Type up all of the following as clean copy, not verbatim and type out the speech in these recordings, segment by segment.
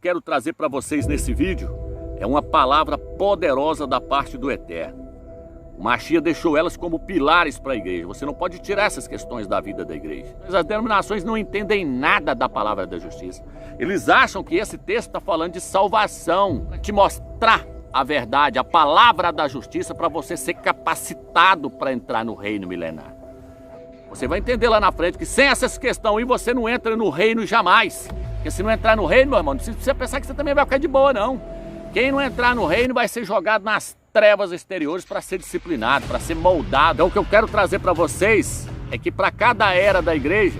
quero trazer para vocês nesse vídeo é uma palavra poderosa da parte do Eterno. O Mashiach deixou elas como pilares para a igreja. Você não pode tirar essas questões da vida da igreja. As denominações não entendem nada da palavra da justiça. Eles acham que esse texto está falando de salvação, para te mostrar a verdade, a palavra da justiça, para você ser capacitado para entrar no reino milenar. Você vai entender lá na frente que sem essas questões aí você não entra no reino jamais. Porque se não entrar no reino, meu irmão, não precisa pensar que você também vai ficar de boa, não. Quem não entrar no reino vai ser jogado nas trevas exteriores para ser disciplinado, para ser moldado. Então o que eu quero trazer para vocês é que para cada era da igreja,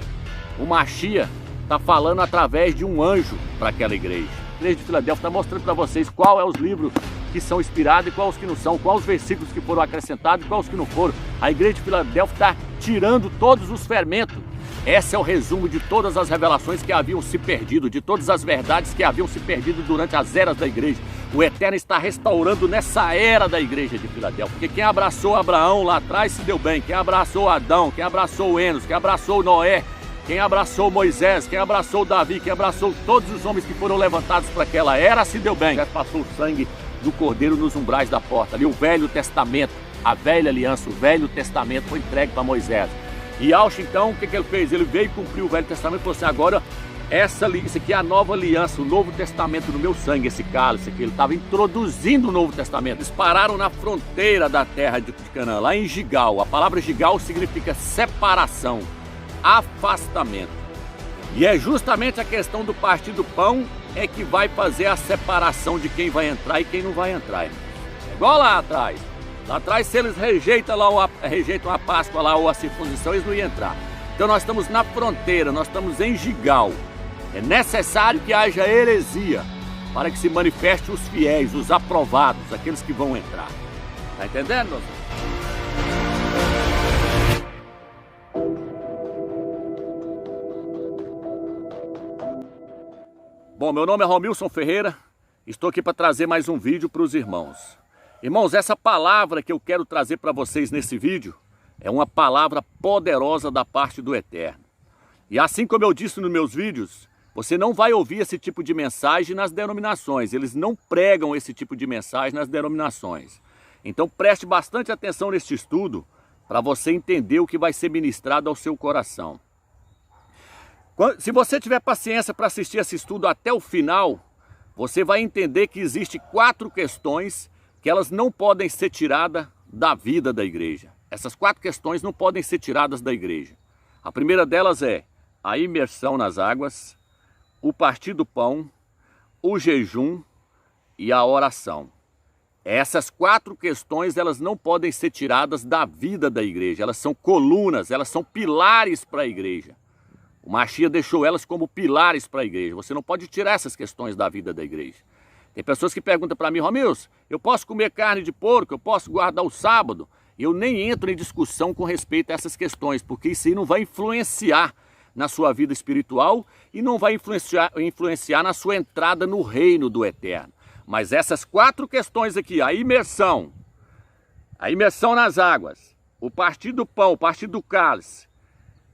o Mashiach está falando através de um anjo para aquela igreja. A igreja de Filadélfia está mostrando para vocês qual é os livros que são inspirados e quais os que não são, quais os versículos que foram acrescentados e quais os que não foram. A igreja de Filadélfia está tirando todos os fermentos. Esse é o resumo de todas as revelações que haviam se perdido, de todas as verdades que haviam se perdido durante as eras da igreja. O Eterno está restaurando nessa era da igreja de Filadélfia. Porque quem abraçou Abraão lá atrás se deu bem. Quem abraçou Adão, quem abraçou Enos, quem abraçou Noé, quem abraçou Moisés, quem abraçou Davi, quem abraçou todos os homens que foram levantados para aquela era se deu bem. Já passou o sangue do Cordeiro nos umbrais da porta. Ali o Velho Testamento, a velha aliança, o Velho Testamento foi entregue para Moisés. E Yahshua, então, o que ele fez? Ele veio cumprir o Velho Testamento e falou assim, agora, isso aqui é a nova aliança, o Novo Testamento no meu sangue, esse cálice aqui. Ele estava introduzindo o Novo Testamento. Eles pararam na fronteira da terra de Canaã, lá em Gigal. A palavra Gigal significa separação, afastamento. E é justamente a questão do partir do pão é que vai fazer a separação de quem vai entrar e quem não vai entrar. É igual lá atrás. Lá atrás, se eles rejeitam a Páscoa lá ou a circuncisão, eles não iam entrar. Então nós estamos na fronteira, nós estamos em Gigal. É necessário que haja heresia para que se manifeste os fiéis, os aprovados, aqueles que vão entrar. Tá entendendo, meu filho? Bom, meu nome é Romilson Ferreira, estou aqui para trazer mais um vídeo para os irmãos. Irmãos, essa palavra que eu quero trazer para vocês nesse vídeo é uma palavra poderosa da parte do Eterno. E assim como eu disse nos meus vídeos, você não vai ouvir esse tipo de mensagem nas denominações. Eles não pregam esse tipo de mensagem nas denominações. Então preste bastante atenção neste estudo para você entender o que vai ser ministrado ao seu coração. Se você tiver paciência para assistir esse estudo até o final, você vai entender que existem 4 questões que elas não podem ser tiradas da vida da igreja. Essas 4 questões não podem ser tiradas da igreja. A primeira delas é a imersão nas águas, o partir do pão, o jejum e a oração. Essas 4 questões elas não podem ser tiradas da vida da igreja. Elas são colunas, elas são pilares para a igreja. O Mashiach deixou elas como pilares para a igreja. Você não pode tirar essas questões da vida da igreja. Tem pessoas que perguntam para mim, Romilson, eu posso comer carne de porco, eu posso guardar o sábado? Eu nem entro em discussão com respeito a essas questões, porque isso aí não vai influenciar na sua vida espiritual e não vai influenciar na sua entrada no reino do Eterno. Mas essas 4 questões aqui, a imersão nas águas, o partir do pão, o partir do cálice,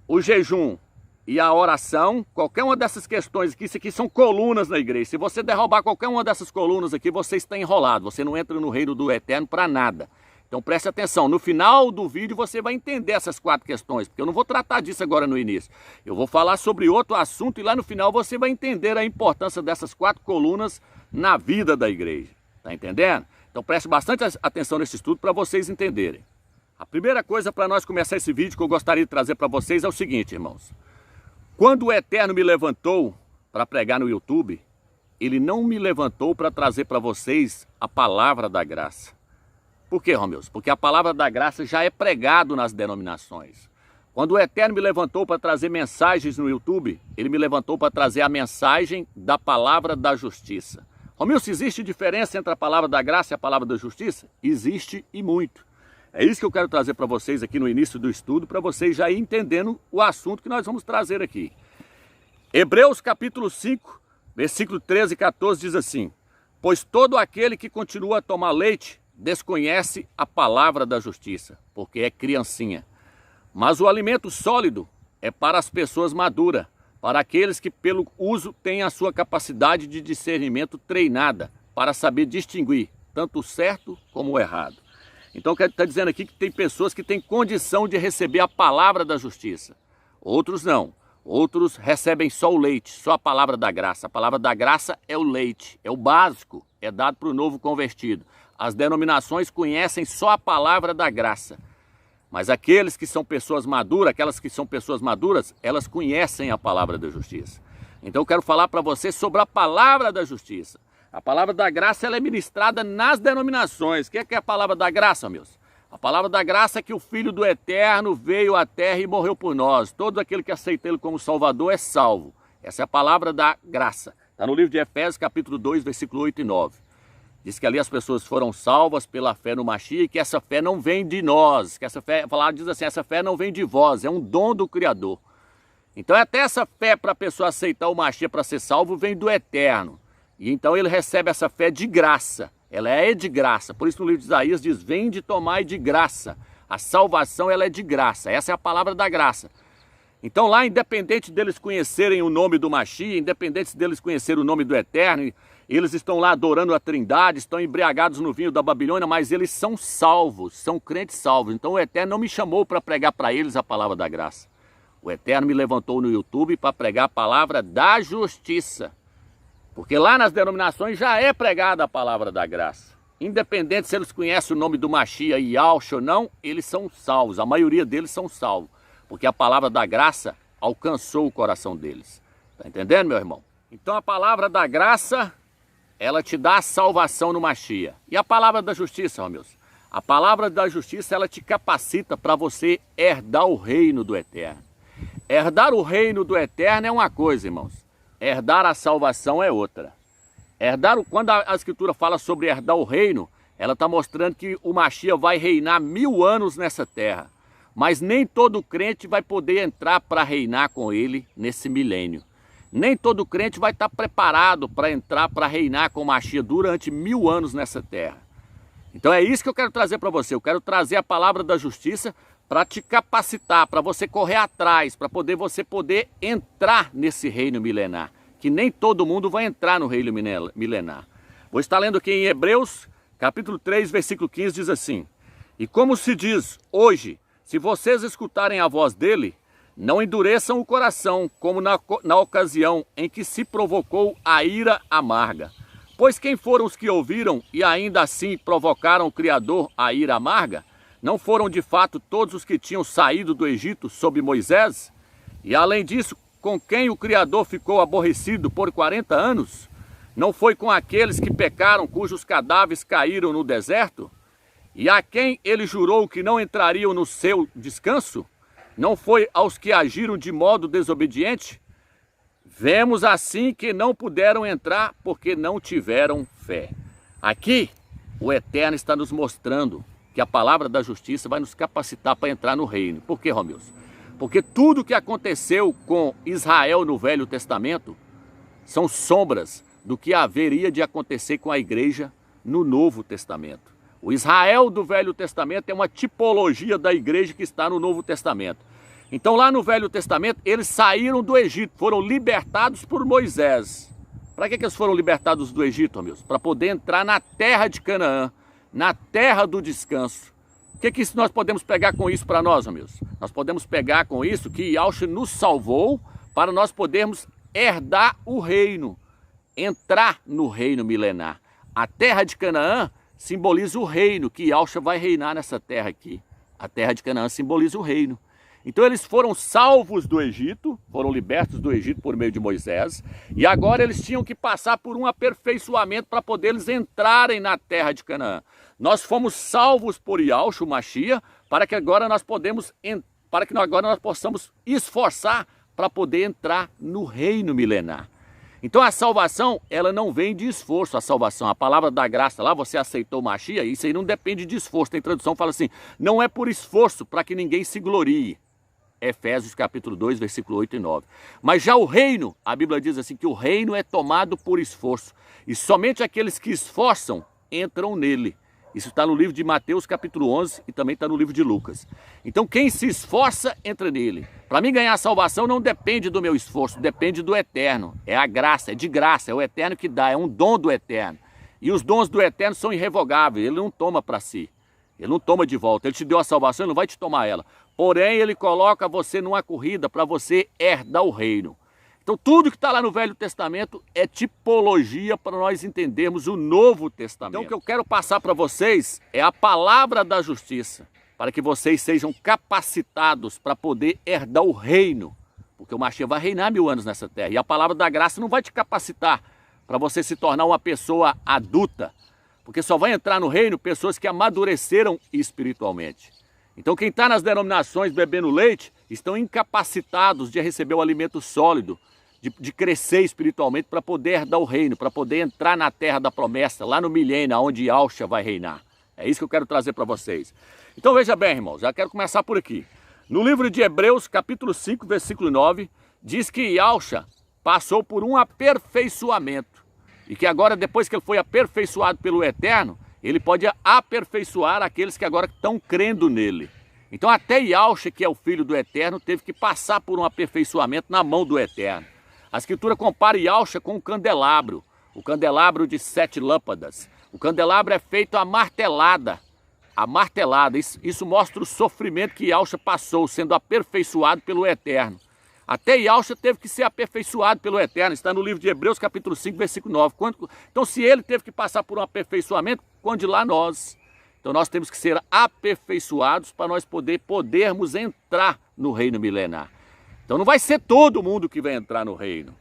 o jejum e a oração, qualquer uma dessas questões aqui, isso aqui são colunas na igreja. Se você derrubar qualquer uma dessas colunas aqui, você está enrolado. Você não entra no reino do Eterno para nada. Então preste atenção. No final do vídeo você vai entender essas 4 questões, porque eu não vou tratar disso agora no início. Eu vou falar sobre outro assunto e lá no final você vai entender a importância dessas 4 colunas na vida da igreja. Tá entendendo? Então preste bastante atenção nesse estudo para vocês entenderem. A primeira coisa para nós começar esse vídeo que eu gostaria de trazer para vocês é o seguinte, irmãos. Quando o Eterno me levantou para pregar no YouTube, Ele não me levantou para trazer para vocês a palavra da graça. Por quê, Romilson? Porque a palavra da graça já é pregado nas denominações. Quando o Eterno me levantou para trazer mensagens no YouTube, Ele me levantou para trazer a mensagem da palavra da justiça. Romilson, existe diferença entre a palavra da graça e a palavra da justiça? Existe e muito. É isso que eu quero trazer para vocês aqui no início do estudo, para vocês já irem entendendo o assunto que nós vamos trazer aqui. Hebreus capítulo 5, versículo 13 e 14 diz assim: pois todo aquele que continua a tomar leite desconhece a palavra da justiça, porque é criancinha. Mas o alimento sólido é para as pessoas maduras, para aqueles que pelo uso têm a sua capacidade de discernimento treinada para saber distinguir tanto o certo como o errado. Então está dizendo aqui que tem pessoas que têm condição de receber a palavra da justiça. Outros não. Outros recebem só o leite, só a palavra da graça. A palavra da graça é o leite, é o básico, é dado para o novo convertido. As denominações conhecem só a palavra da graça. Mas aqueles que são pessoas maduras, aquelas que são pessoas maduras, elas conhecem a palavra da justiça. Então eu quero falar para você sobre a palavra da justiça. A palavra da graça ela é ministrada nas denominações. O que é a palavra da graça, meus? A palavra da graça é que o Filho do Eterno veio à terra e morreu por nós. Todo aquele que aceita Ele como Salvador é salvo. Essa é a palavra da graça. Está no livro de Efésios, capítulo 2, versículo 8 e 9. Diz que ali as pessoas foram salvas pela fé no Mashiach e que essa fé não vem de nós. Que essa fé, a palavra diz assim, essa fé não vem de vós, é um dom do Criador. Então até essa fé para a pessoa aceitar o Mashiach para ser salvo vem do Eterno. E então ele recebe essa fé de graça. Ela é de graça. Por isso no livro de Isaías diz, vinde tomai de graça. A salvação ela é de graça. Essa é a palavra da graça. Então lá, independente deles conhecerem o nome do Mashiach, independente deles conhecerem o nome do Eterno, eles estão lá adorando a Trindade, estão embriagados no vinho da Babilônia, mas eles são salvos, são crentes salvos. Então o Eterno não me chamou para pregar para eles a palavra da graça. O Eterno me levantou no YouTube para pregar a palavra da justiça. Porque lá nas denominações já é pregada a palavra da graça. Independente se eles conhecem o nome do Mashiach e Yahshua ou não, eles são salvos. A maioria deles são salvos. Porque a palavra da graça alcançou o coração deles. Está entendendo, meu irmão? Então a palavra da graça, ela te dá a salvação no Mashiach. E a palavra da justiça, ó meus? A palavra da justiça, ela te capacita para você herdar o reino do Eterno. Herdar o reino do Eterno é uma coisa, irmãos. Herdar a salvação é outra. Quando a Escritura fala sobre herdar o reino, ela está mostrando que o Mashiach vai reinar 1000 anos nessa terra. Mas nem todo crente vai poder entrar para reinar com ele nesse milênio. Nem todo crente vai estar preparado para entrar para reinar com o Mashiach durante 1000 anos nessa terra. Então é isso que eu quero trazer para você. Eu quero trazer a palavra da justiça para te capacitar, para você correr atrás, para você poder entrar nesse reino milenar. Que nem todo mundo vai entrar no reino milenar. Vou estar lendo aqui em Hebreus, capítulo 3, versículo 15, diz assim: e como se diz hoje, se vocês escutarem a voz dele, não endureçam o coração, como na ocasião em que se provocou a ira amarga. Pois quem foram os que ouviram e ainda assim provocaram o Criador a ira amarga? Não foram de fato todos os que tinham saído do Egito sob Moisés? E além disso, com quem o Criador ficou aborrecido por 40 anos? Não foi com aqueles que pecaram, cujos cadáveres caíram no deserto? E a quem ele jurou que não entrariam no seu descanso? Não foi aos que agiram de modo desobediente? Vemos assim que não puderam entrar porque não tiveram fé. Aqui, o Eterno está nos mostrando que a palavra da justiça vai nos capacitar para entrar no reino. Por quê, Romilson? Porque tudo que aconteceu com Israel no Velho Testamento são sombras do que haveria de acontecer com a igreja no Novo Testamento. O Israel do Velho Testamento é uma tipologia da igreja que está no Novo Testamento. Então lá no Velho Testamento eles saíram do Egito, foram libertados por Moisés. Para que eles foram libertados do Egito, Romilson? Para poder entrar na terra de Canaã, na terra do descanso. O que nós podemos pegar com isso para nós, Romilson? Nós podemos pegar com isso que Yahshua nos salvou para nós podermos herdar o reino, entrar no reino milenar. A terra de Canaã simboliza o reino, que Yahshua vai reinar nessa terra aqui. A terra de Canaã simboliza o reino. Então eles foram salvos do Egito, foram libertos do Egito por meio de Moisés, e agora eles tinham que passar por um aperfeiçoamento para poder eles entrarem na terra de Canaã. Nós fomos salvos por Yahshua, o Mashiach, para que agora nós possamos esforçar para poder entrar no reino milenar. Então a salvação, ela não vem de esforço, a salvação, a palavra da graça lá, você aceitou o Mashiach, isso aí não depende de esforço. Tem tradução que fala assim, não é por esforço para que ninguém se glorie. Efésios capítulo 2, versículo 8 e 9. Mas já o reino, a Bíblia diz assim, que o reino é tomado por esforço. E somente aqueles que esforçam entram nele. Isso está no livro de Mateus capítulo 11 e também está no livro de Lucas. Então quem se esforça, entra nele. Para mim ganhar a salvação não depende do meu esforço, depende do eterno. É a graça, é de graça, é o eterno que dá, é um dom do eterno. E os dons do eterno são irrevogáveis, ele não toma para si. Ele não toma de volta, ele te deu a salvação, ele não vai te tomar ela. Porém, ele coloca você numa corrida para você herdar o reino. Então tudo que está lá no Velho Testamento é tipologia para nós entendermos o Novo Testamento. Então o que eu quero passar para vocês é a palavra da justiça, para que vocês sejam capacitados para poder herdar o reino. Porque o Mashiach vai reinar 1000 anos nessa terra. E a palavra da graça não vai te capacitar para você se tornar uma pessoa adulta. Porque só vai entrar no reino pessoas que amadureceram espiritualmente. Então quem está nas denominações bebendo leite estão incapacitados de receber o alimento sólido, de crescer espiritualmente para poder herdar o reino, para poder entrar na terra da promessa, lá no milênio, onde Yahshua vai reinar. É isso que eu quero trazer para vocês. Então veja bem, irmãos, já quero começar por aqui. No livro de Hebreus, capítulo 5, versículo 9, diz que Yahshua passou por um aperfeiçoamento. E que agora, depois que ele foi aperfeiçoado pelo Eterno, ele pode aperfeiçoar aqueles que agora estão crendo nele. Então até Yahshua, que é o Filho do Eterno, teve que passar por um aperfeiçoamento na mão do Eterno. A Escritura compara Yahshua com um candelabro, o candelabro de 7 lâmpadas. O candelabro é feito a martelada. Isso mostra o sofrimento que Yahshua passou, sendo aperfeiçoado pelo Eterno. Até Yahshua teve que ser aperfeiçoado pelo Eterno. Está no livro de Hebreus, capítulo 5, versículo 9. Então, se ele teve que passar por um aperfeiçoamento, quando de lá nós. Então, nós temos que ser aperfeiçoados para nós podermos entrar no reino milenar. Então, não vai ser todo mundo que vai entrar no reino.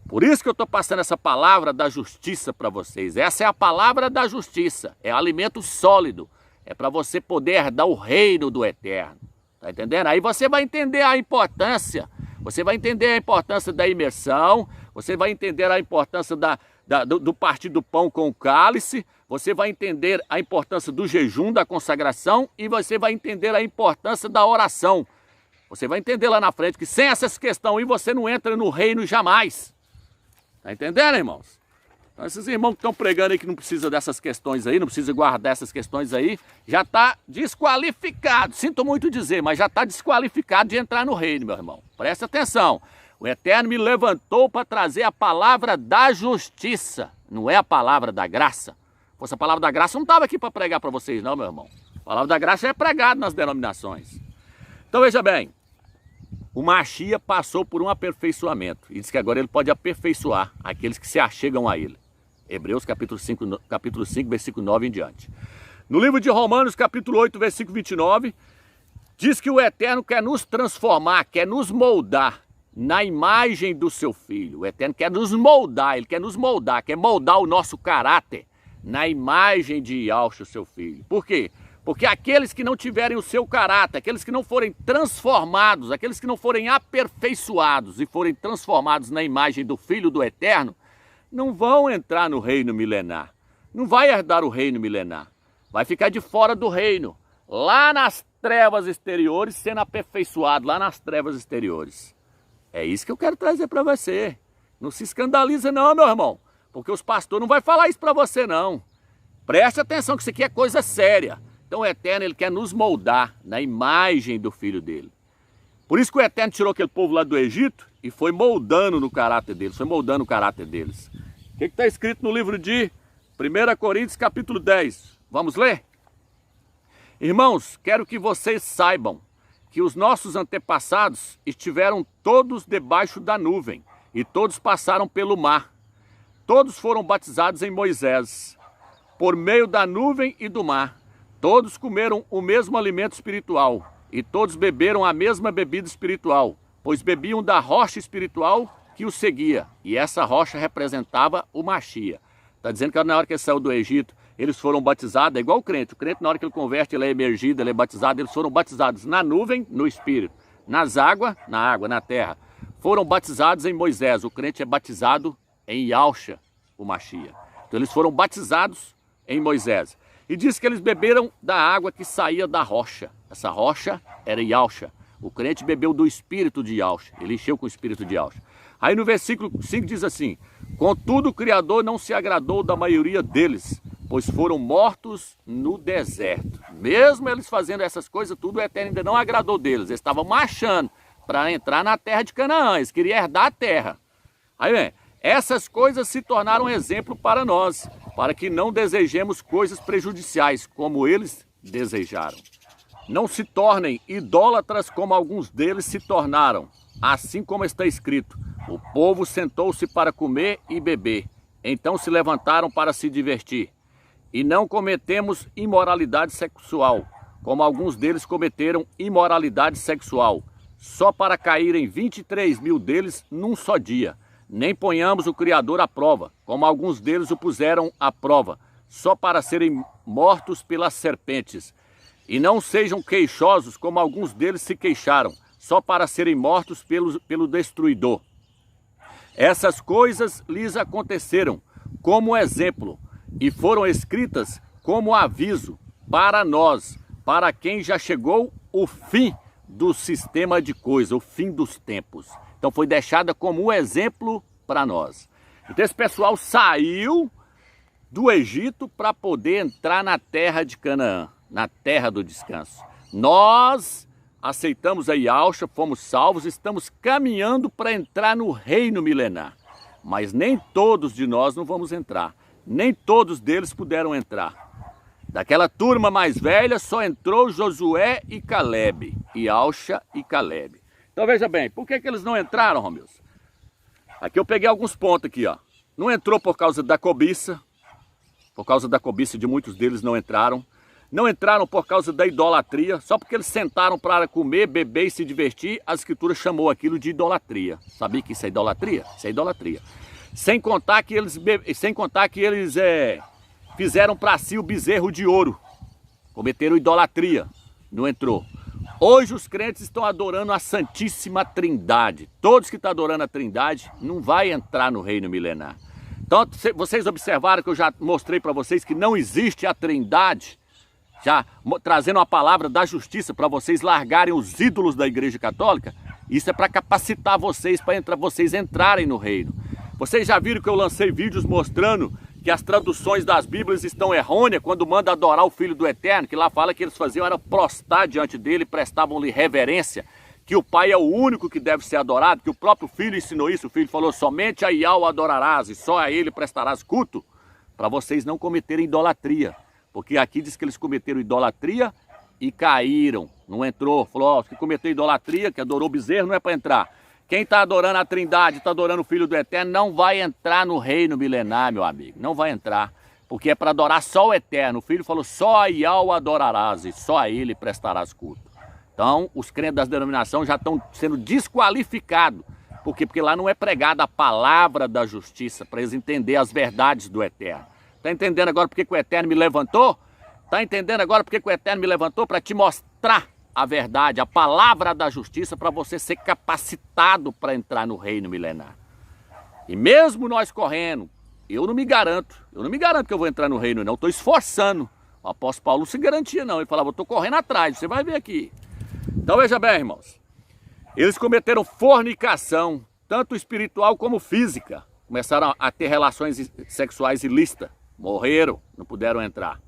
Por isso que eu estou passando essa palavra da justiça para vocês. Essa é a palavra da justiça. É alimento sólido. É para você poder herdar o reino do Eterno. Está entendendo? Aí você vai entender a importância. Você vai entender a importância da imersão. Você vai entender a importância do partir do pão com o cálice. Você vai entender a importância do jejum, da consagração. E você vai entender a importância da oração. Você vai entender lá na frente que sem essas questões aí você não entra no reino jamais. Está entendendo, irmãos? Então esses irmãos que estão pregando aí que não precisa dessas questões aí, não precisa guardar essas questões aí, já está desqualificado. Sinto muito dizer, mas já está desqualificado de entrar no reino, meu irmão. Presta atenção. O Eterno me levantou para trazer a palavra da justiça. Não é a palavra da graça. Se fosse a palavra da graça, eu não estava aqui para pregar para vocês não, meu irmão. A palavra da graça é pregada nas denominações. Então veja bem. O Mashiach passou por um aperfeiçoamento. E diz que agora ele pode aperfeiçoar aqueles que se achegam a ele. Hebreus capítulo 5, versículo 9 em diante. No livro de Romanos, capítulo 8, versículo 29, diz que o Eterno quer nos transformar, quer nos moldar na imagem do seu Filho. O Eterno quer nos moldar, ele quer nos moldar, quer moldar o nosso caráter na imagem de Yahshua, seu Filho. Por quê? Porque aqueles que não tiverem o seu caráter, aqueles que não forem transformados, aqueles que não forem aperfeiçoados e forem transformados na imagem do Filho do Eterno, não vão entrar no reino milenar. Não vai herdar o reino milenar. Vai ficar de fora do reino, lá nas trevas exteriores, sendo aperfeiçoado lá nas trevas exteriores. É isso que eu quero trazer para você. Não se escandaliza não, meu irmão, porque os pastores não vão falar isso para você não. Preste atenção que isso aqui é coisa séria. Então o Eterno, ele quer nos moldar na imagem do Filho dele. Por isso que o Eterno tirou aquele povo lá do Egito e foi moldando no caráter deles, foi moldando o caráter deles. O que está escrito no livro de 1 Coríntios capítulo 10? Vamos ler? Irmãos, quero que vocês saibam que os nossos antepassados estiveram todos debaixo da nuvem e todos passaram pelo mar. Todos foram batizados em Moisés, por meio da nuvem e do mar. Todos comeram o mesmo alimento espiritual e todos beberam a mesma bebida espiritual, pois bebiam da rocha espiritual que os seguia. E essa rocha representava o Mashiach. Está dizendo que na hora que ele saiu do Egito, eles foram batizados, é igual o crente. O crente, na hora que ele converte, ele é emergido, ele é batizado. Eles foram batizados na nuvem, no Espírito. Nas águas, na terra. Foram batizados em Moisés. O crente é batizado em Yahshua, o Mashiach. Então eles foram batizados em Moisés. E diz que eles beberam da água que saía da rocha. Essa rocha era Yahshua. O crente bebeu do espírito de Yahshua. Ele encheu com o espírito de Yahshua. Aí no versículo 5 diz assim: contudo o Criador não se agradou da maioria deles, pois foram mortos no deserto. Mesmo eles fazendo essas coisas, tudo o Eterno ainda não agradou deles. Eles estavam marchando para entrar na terra de Canaã, eles queriam herdar a terra. Aí vem, essas coisas se tornaram exemplo para nós, para que não desejemos coisas prejudiciais, como eles desejaram. Não se tornem idólatras como alguns deles se tornaram, assim como está escrito: o povo sentou-se para comer e beber, então se levantaram para se divertir. E não cometemos imoralidade sexual, como alguns deles cometeram imoralidade sexual, só para caírem 23.000 deles num só dia. Nem ponhamos o Criador à prova, como alguns deles o puseram à prova, só para serem mortos pelas serpentes. E não sejam queixosos, como alguns deles se queixaram, só para serem mortos pelo destruidor. Essas coisas lhes aconteceram como exemplo, e foram escritas como aviso para nós, para quem já chegou o fim do sistema de coisas, o fim dos tempos. Então foi deixada como um exemplo para nós. Então esse pessoal saiu do Egito para poder entrar na terra de Canaã, na terra do descanso. Nós aceitamos a Yahshua, fomos salvos, estamos caminhando para entrar no reino milenar. Mas nem todos de nós não vamos entrar. Nem todos deles puderam entrar. Daquela turma mais velha só entrou Josué e Caleb, Yahshua e Caleb. Então veja bem, por que eles não entraram, Romilson? Aqui eu peguei alguns pontos aqui, ó. Não entrou por causa da cobiça de muitos deles não entraram. Não entraram por causa da idolatria, só porque eles sentaram para comer, beber e se divertir, a Escritura chamou aquilo de idolatria. Sabia que isso é idolatria? Isso é idolatria. Sem contar que eles fizeram para si o bezerro de ouro, cometeram idolatria, não entrou. Hoje os crentes estão adorando a Santíssima Trindade. Todos que estão adorando a Trindade não vai entrar no reino milenar. Então vocês observaram que eu já mostrei para vocês que não existe a Trindade, já trazendo uma palavra da justiça para vocês largarem os ídolos da Igreja Católica. Isso é para capacitar vocês, para vocês entrarem no reino. Vocês já viram que eu lancei vídeos mostrando que as traduções das Bíblias estão errôneas quando manda adorar o Filho do Eterno, que lá fala que eles faziam era prostrar diante dele, prestavam-lhe reverência, que o Pai é o único que deve ser adorado, que o próprio Filho ensinou isso. O Filho falou: somente a Yahweh adorarás e só a ele prestarás culto, para vocês não cometerem idolatria. Porque aqui diz que eles cometeram idolatria e caíram, não entrou. Falou: ó, os que cometeram idolatria, que adorou o bezerro, não é para entrar. Quem está adorando a Trindade, está adorando o Filho do Eterno, não vai entrar no reino milenar, meu amigo. Não vai entrar, porque é para adorar só o Eterno. O Filho falou: só a Yahweh adorarás e só a ele prestarás culto. Então, os crentes das denominações já estão sendo desqualificados. Por quê? Porque lá não é pregada a palavra da justiça, para eles entenderem as verdades do Eterno. Está entendendo agora por que o Eterno me levantou? Está entendendo agora por que o Eterno me levantou? Para te mostrar a verdade, a palavra da justiça, para você ser capacitado para entrar no reino milenar. E mesmo nós correndo, eu não me garanto que eu vou entrar no reino, não. Estou esforçando. O apóstolo Paulo não se garantia, não. Ele falava: eu estou correndo atrás, você vai ver aqui. Então veja bem, irmãos. Eles cometeram fornicação, tanto espiritual como física. Começaram a ter relações sexuais ilícitas. Morreram, não puderam entrar.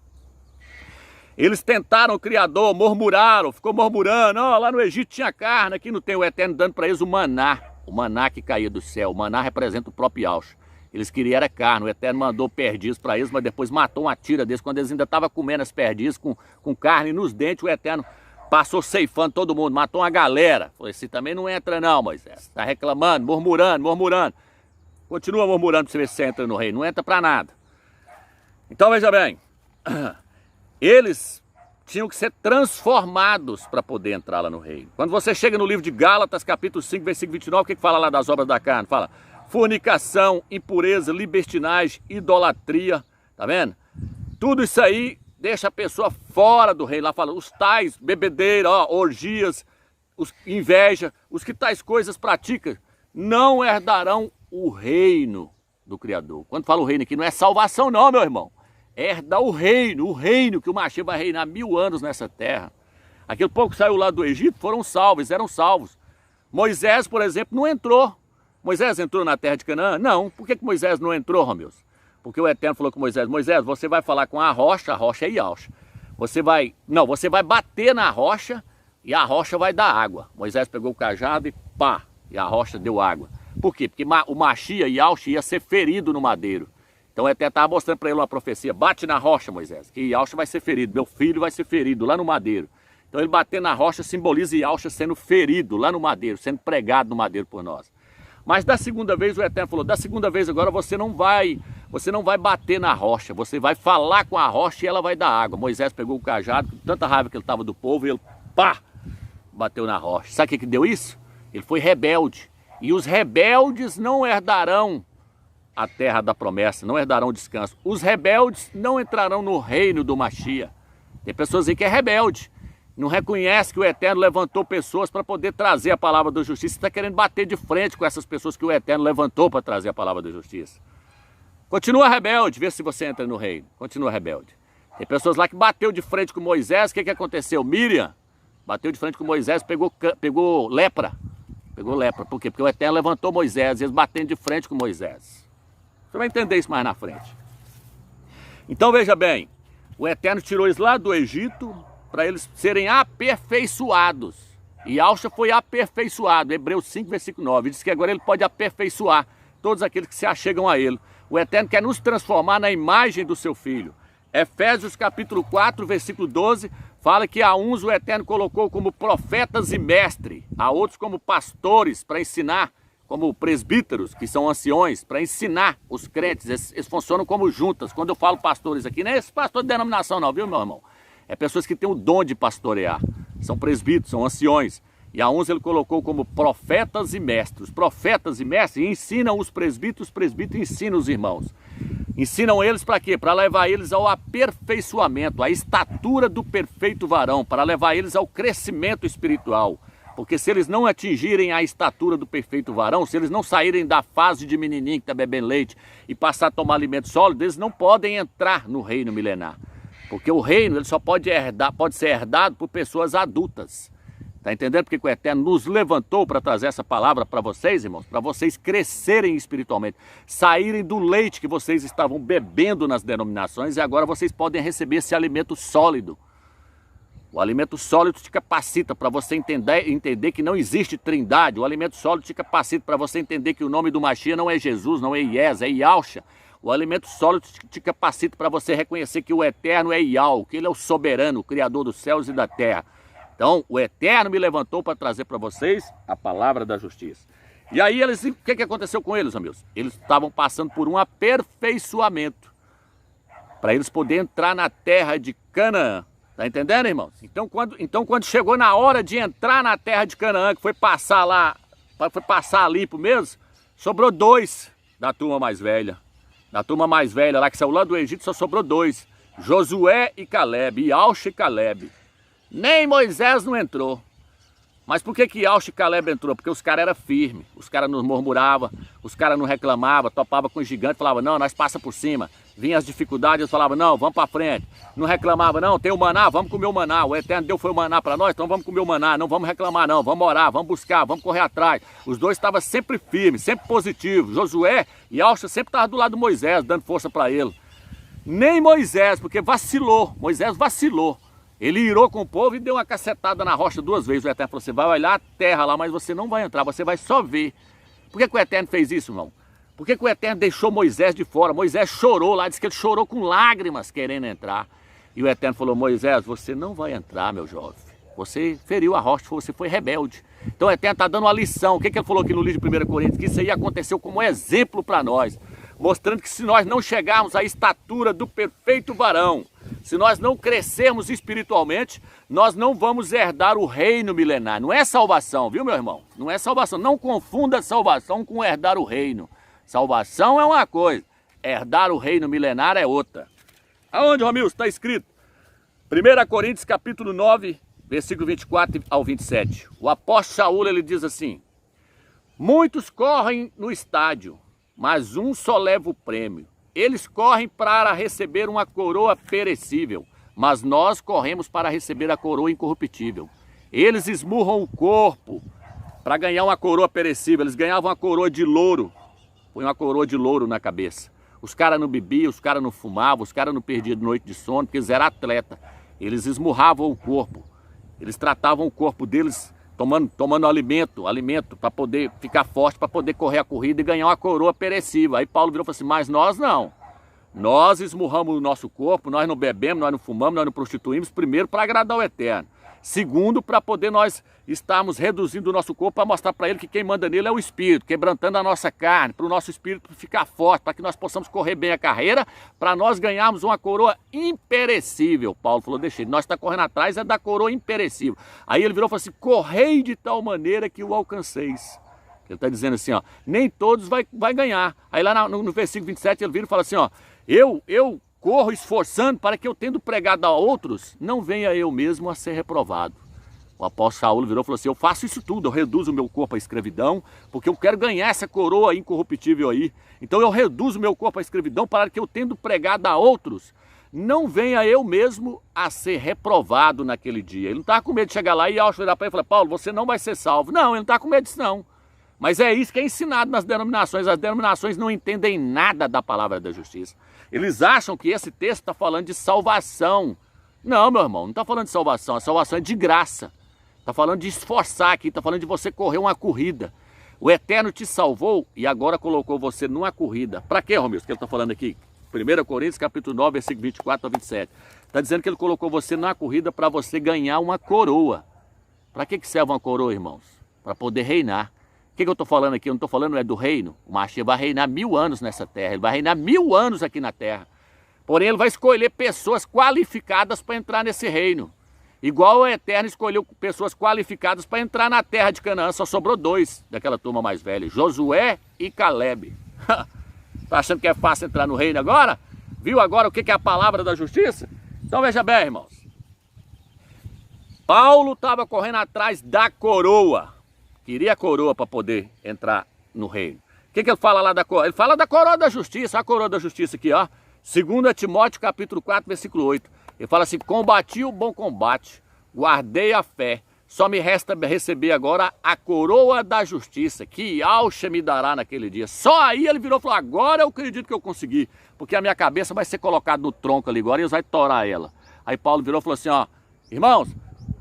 Eles tentaram o Criador, murmuraram, ficou murmurando: ó, lá no Egito tinha carne, aqui não tem. O Eterno dando para eles o maná que caía do céu. O maná representa o próprio Yahshua. Eles queriam era carne, o Eterno mandou perdizes para eles, mas depois matou uma tira deles. Quando eles ainda estavam comendo as perdizes com carne nos dentes, o Eterno passou ceifando todo mundo, matou uma galera. Falei: esse também não entra não, Moisés. Está reclamando, murmurando. Continua murmurando para você ver se você entra no reino. Não entra para nada. Então veja bem, eles tinham que ser transformados para poder entrar lá no reino. Quando você chega no livro de Gálatas, capítulo 5, versículo 29, o que fala lá das obras da carne? Fala: fornicação, impureza, libertinagem, idolatria, tá vendo? Tudo isso aí deixa a pessoa fora do reino. Lá fala: os tais, bebedeira, ó, orgias, inveja, os que tais coisas praticam, não herdarão o reino do Criador. Quando fala o reino aqui, não é salvação não, meu irmão. Herdar o reino que o Mashiach vai reinar 1000 anos nessa terra. Aquele povo que saiu lá do Egito foram salvos, eram salvos. Moisés, por exemplo, não entrou. Moisés entrou na terra de Canaã? Não. Por que Moisés não entrou, Romilson? Porque o Eterno falou com Moisés, Moisés, você vai falar com a rocha é Yalcha. Você vai bater na rocha e a rocha vai dar água. Moisés pegou o cajado e pá, e a rocha deu água. Por quê? Porque o Mashiach, Yalcha, ia ser ferido no madeiro. Então o Eterno estava mostrando para ele uma profecia, bate na rocha, Moisés, que Yalcha vai ser ferido, meu filho vai ser ferido lá no madeiro. Então ele bater na rocha simboliza Yalcha sendo ferido lá no madeiro, sendo pregado no madeiro por nós. Mas da segunda vez o Eterno falou, da segunda vez agora você não vai bater na rocha, você vai falar com a rocha e ela vai dar água. Moisés pegou o cajado, com tanta raiva que ele estava do povo, e ele pá, bateu na rocha. Sabe o que deu isso? Ele foi rebelde. E os rebeldes não herdarão a terra da promessa, não herdarão o descanso. Os rebeldes não entrarão no reino do Mashiach. Tem pessoas aí que é rebelde, não reconhece que o Eterno levantou pessoas para poder trazer a palavra da justiça. Está querendo bater de frente com essas pessoas que o Eterno levantou para trazer a palavra da justiça. Continua rebelde, vê se você entra no reino. Continua rebelde. Tem pessoas lá que bateu de frente com Moisés, o que aconteceu? Miriam bateu de frente com Moisés, pegou lepra. Pegou lepra, por quê? Porque o Eterno levantou Moisés, eles batendo de frente com Moisés. Você vai entender isso mais na frente. Então veja bem, o Eterno tirou eles lá do Egito para eles serem aperfeiçoados. E Yalcha foi aperfeiçoado, Hebreus 5, versículo 9. Diz que agora ele pode aperfeiçoar todos aqueles que se achegam a ele. O Eterno quer nos transformar na imagem do seu Filho. Efésios capítulo 4, versículo 12, fala que a uns o Eterno colocou como profetas e mestres, a outros como pastores para ensinar, como presbíteros, que são anciões, para ensinar os crentes. Eles funcionam como juntas. Quando eu falo pastores aqui, não é esse pastor de denominação não, viu, meu irmão? É pessoas que têm o dom de pastorear. São presbíteros, são anciões. E a uns ele colocou como profetas e mestres. Profetas e mestres ensinam os presbíteros ensinam os irmãos. Ensinam eles para quê? Para levar eles ao aperfeiçoamento, à estatura do perfeito varão, para levar eles ao crescimento espiritual. Porque se eles não atingirem a estatura do perfeito varão, se eles não saírem da fase de menininho que está bebendo leite e passar a tomar alimento sólido, eles não podem entrar no reino milenar. Porque o reino ele só pode ser herdado por pessoas adultas. Está entendendo porque o Eterno nos levantou para trazer essa palavra para vocês, irmãos? Para vocês crescerem espiritualmente, saírem do leite que vocês estavam bebendo nas denominações e agora vocês podem receber esse alimento sólido. O alimento sólido te capacita para você entender que não existe trindade. O alimento sólido te capacita para você entender que o nome do Mashiach não é Jesus, não é Ies, é Yalcha. O alimento sólido te capacita para você reconhecer que o Eterno é Yal, que Ele é o soberano, o Criador dos céus e da terra. Então, o Eterno me levantou para trazer para vocês a palavra da justiça. E aí, o que aconteceu com eles, amigos? Eles estavam passando por um aperfeiçoamento para eles poderem entrar na terra de Canaã. Tá entendendo, irmãos? Então, quando chegou na hora de entrar na terra de Canaã, que foi passar lá, foi passar limpo mesmo, sobrou 2 da turma mais velha. Da turma mais velha lá que saiu lá do Egito, só sobrou 2. Josué e Caleb, Yalcha e Caleb. Nem Moisés não entrou. Mas por que Yalcha e Caleb entrou? Porque os caras eram firmes, os caras não murmuravam, os caras não reclamavam, topavam com o gigante, falavam, não, nós passa por cima. Vinha as dificuldades, eles falavam, não, vamos para frente. Não reclamavam, não, tem o maná, vamos comer o maná. O Eterno deu foi o maná para nós, então vamos comer o maná. Não vamos reclamar não, vamos orar, vamos buscar, vamos correr atrás. Os dois estavam sempre firmes, sempre positivos. Josué e Yalcha sempre estavam do lado de Moisés, dando força para ele. Nem Moisés, porque vacilou, Moisés vacilou. Ele irou com o povo e deu uma cacetada na rocha 2 vezes. O Eterno falou, você vai olhar a terra lá, mas você não vai entrar, você vai só ver. Por que o Eterno fez isso, irmão? Por que o Eterno deixou Moisés de fora? Moisés chorou lá, disse que ele chorou com lágrimas querendo entrar. E o Eterno falou, Moisés, você não vai entrar, meu jovem. Você feriu a rocha, você foi rebelde. Então o Eterno está dando uma lição. O que ele falou aqui no livro de 1 Coríntios? Que isso aí aconteceu como exemplo para nós. Mostrando que se nós não chegarmos à estatura do perfeito varão, se nós não crescermos espiritualmente, nós não vamos herdar o reino milenar. Não é salvação, viu, meu irmão? Não é salvação. Não confunda salvação com herdar o reino. Salvação é uma coisa, herdar o reino milenar é outra. Aonde, Romilson, está escrito? 1 Coríntios capítulo 9, versículo 24 ao 27. O apóstolo Saúl, ele diz assim, muitos correm no estádio, mas um só leva o prêmio. Eles correm para receber uma coroa perecível, mas nós corremos para receber a coroa incorruptível. Eles esmurram o corpo para ganhar uma coroa perecível, eles ganhavam uma coroa de louro, põe uma coroa de louro na cabeça. Os caras não bebiam, os caras não fumavam, os caras não perdiam noite de sono, porque eles eram atletas. Eles esmurravam o corpo. Eles tratavam o corpo deles tomando alimento para poder ficar forte, para poder correr a corrida e ganhar uma coroa perecível. Aí Paulo virou e falou assim, mas nós não. Nós esmurramos o nosso corpo, nós não bebemos, nós não fumamos, nós não prostituímos, primeiro para agradar o Eterno. Segundo, para poder nós estarmos reduzindo o nosso corpo para mostrar para ele que quem manda nele é o Espírito, quebrantando a nossa carne, para o nosso Espírito ficar forte, para que nós possamos correr bem a carreira, para nós ganharmos uma coroa imperecível. Paulo falou, deixa ele, nós estamos correndo atrás é da coroa imperecível. Aí ele virou e falou assim, correi de tal maneira que o alcanceis. Ele está dizendo assim, ó, nem todos vai ganhar. Aí lá no versículo 27 ele vira e fala assim, ó, eu corro esforçando para que eu, tendo pregado a outros, não venha eu mesmo a ser reprovado. O apóstolo Saulo virou e falou assim, eu faço isso tudo, eu reduzo o meu corpo à escravidão, porque eu quero ganhar essa coroa incorruptível aí. Então eu reduzo o meu corpo à escravidão para que eu, tendo pregado a outros, não venha eu mesmo a ser reprovado naquele dia. Ele não estava com medo de chegar lá e ao virar para ele e falar, Paulo, você não vai ser salvo. Não, ele não está com medo disso não. Mas é isso que é ensinado nas denominações. As denominações não entendem nada da palavra da justiça. Eles acham que esse texto está falando de salvação. Não, meu irmão, não está falando de salvação. A salvação é de graça. Está falando de esforçar aqui, está falando de você correr uma corrida. O Eterno te salvou e agora colocou você numa corrida. Para quê, Romilson, que ele está falando aqui? 1 Coríntios, capítulo 9, versículo 24 a 27. Está dizendo que ele colocou você numa corrida para você ganhar uma coroa. Para que serve uma coroa, irmãos? Para poder reinar. O que eu estou falando aqui? Eu não estou falando do reino. O Mashiach vai reinar 1000 anos nessa terra. Ele vai reinar 1000 anos aqui na terra. Porém, ele vai escolher pessoas qualificadas para entrar nesse reino. Igual o Eterno escolheu pessoas qualificadas para entrar na terra de Canaã. Só sobrou 2 daquela turma mais velha. Josué e Caleb. Está achando que é fácil entrar no reino agora? Viu agora o que é a palavra da justiça? Então veja bem, irmãos. Paulo estava correndo atrás da coroa. Queria a coroa para poder entrar no reino. O que ele fala lá da coroa? Ele fala da coroa da justiça. A coroa da justiça aqui, ó. 2 Timóteo, capítulo 4, versículo 8. Ele fala assim, combati o bom combate, guardei a fé. Só me resta receber agora a coroa da justiça, que Yahshua me dará naquele dia. Só aí ele virou e falou, agora eu acredito que eu consegui. Porque a minha cabeça vai ser colocada no tronco ali agora e eles vão torar ela. Aí Paulo virou e falou assim, ó, irmãos,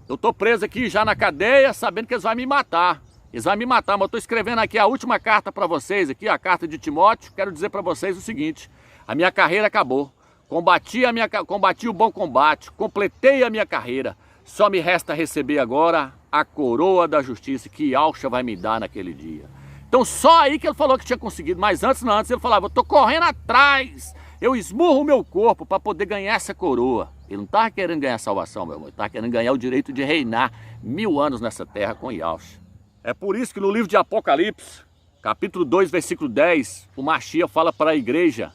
eu estou preso aqui já na cadeia, sabendo que eles vão me matar. Eles vão me matar, mas eu estou escrevendo aqui a última carta para vocês, aqui a carta de Timóteo. Quero dizer para vocês o seguinte, a minha carreira acabou. Combati o bom combate, completei a minha carreira. Só me resta receber agora a coroa da justiça que Yahshua vai me dar naquele dia. Então só aí que ele falou que tinha conseguido, mas antes não, antes ele falava, eu estou correndo atrás, eu esmurro o meu corpo para poder ganhar essa coroa. Ele não estava querendo ganhar salvação, meu irmão, ele estava querendo ganhar o direito de reinar 1000 anos nessa terra com Yahshua. É por isso que no livro de Apocalipse, capítulo 2, versículo 10, o Mashiach fala para a igreja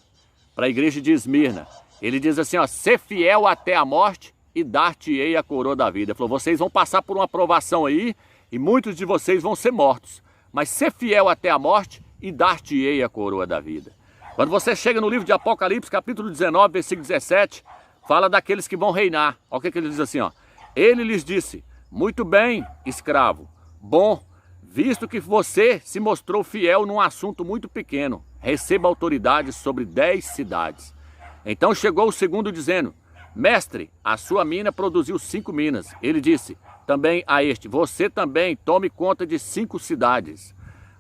de Esmirna. Ele diz assim, ó, ser fiel até a morte e dar-te-ei a coroa da vida. Ele falou, vocês vão passar por uma provação aí e muitos de vocês vão ser mortos. Mas ser fiel até a morte e dar-te-ei a coroa da vida. Quando você chega no livro de Apocalipse, capítulo 19, versículo 17, fala daqueles que vão reinar. Olha o que ele diz assim, ó. Ele lhes disse, muito bem, escravo, bom, visto que você se mostrou fiel num assunto muito pequeno, receba autoridade sobre 10 cidades. Então chegou o segundo dizendo, mestre, a sua mina produziu 5 minas. Ele disse também a este, você também tome conta de 5 cidades.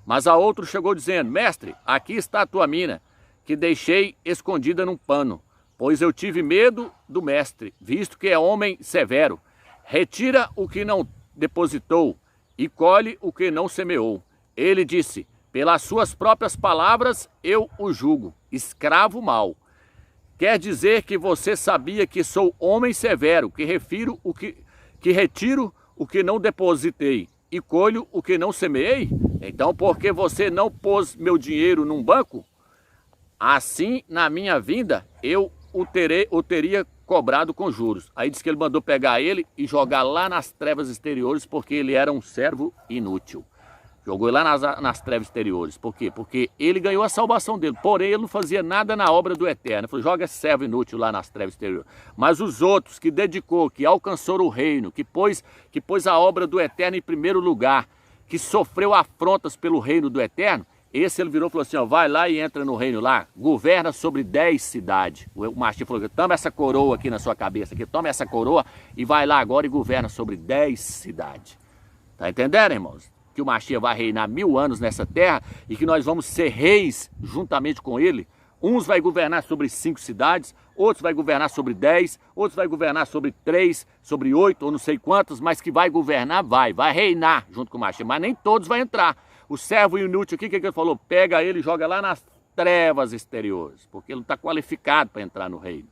Mas a outro chegou dizendo, mestre, aqui está a tua mina, que deixei escondida num pano, pois eu tive medo do mestre, visto que é homem severo. Retira o que não depositou e colhe o que não semeou. Ele disse, pelas suas próprias palavras eu o julgo, escravo mau. Quer dizer que você sabia que sou homem severo, que retiro o que não depositei e colho o que não semeei? Então, porque você não pôs meu dinheiro num banco, assim na minha vinda eu o teria cobrado com juros. Aí diz que ele mandou pegar ele e jogar lá nas trevas exteriores, porque ele era um servo inútil. Jogou ele lá nas trevas exteriores. Por quê? Porque ele ganhou a salvação dele, porém ele não fazia nada na obra do Eterno. Ele falou, joga esse servo inútil lá nas trevas exteriores. Mas os outros que dedicou, que alcançou o reino, que pôs a obra do Eterno em primeiro lugar, que sofreu afrontas pelo reino do Eterno, esse ele virou e falou assim, ó, vai lá e entra no reino lá, governa sobre 10 cidades. O Mashiach falou, toma essa coroa aqui na sua cabeça, aqui, toma essa coroa e vai lá agora e governa sobre 10 cidades. Tá entendendo, irmãos? Que o Mashiach vai reinar 1000 anos nessa terra e que nós vamos ser reis juntamente com ele. Uns vai governar sobre 5 cidades, outros vai governar sobre 10, outros vai governar sobre 3, sobre 8 ou não sei quantos, mas que vai governar, vai reinar junto com o Mashiach, mas nem todos vão entrar. O servo inútil aqui, o que ele falou? Pega ele e joga lá nas trevas exteriores, porque ele não está qualificado para entrar no reino.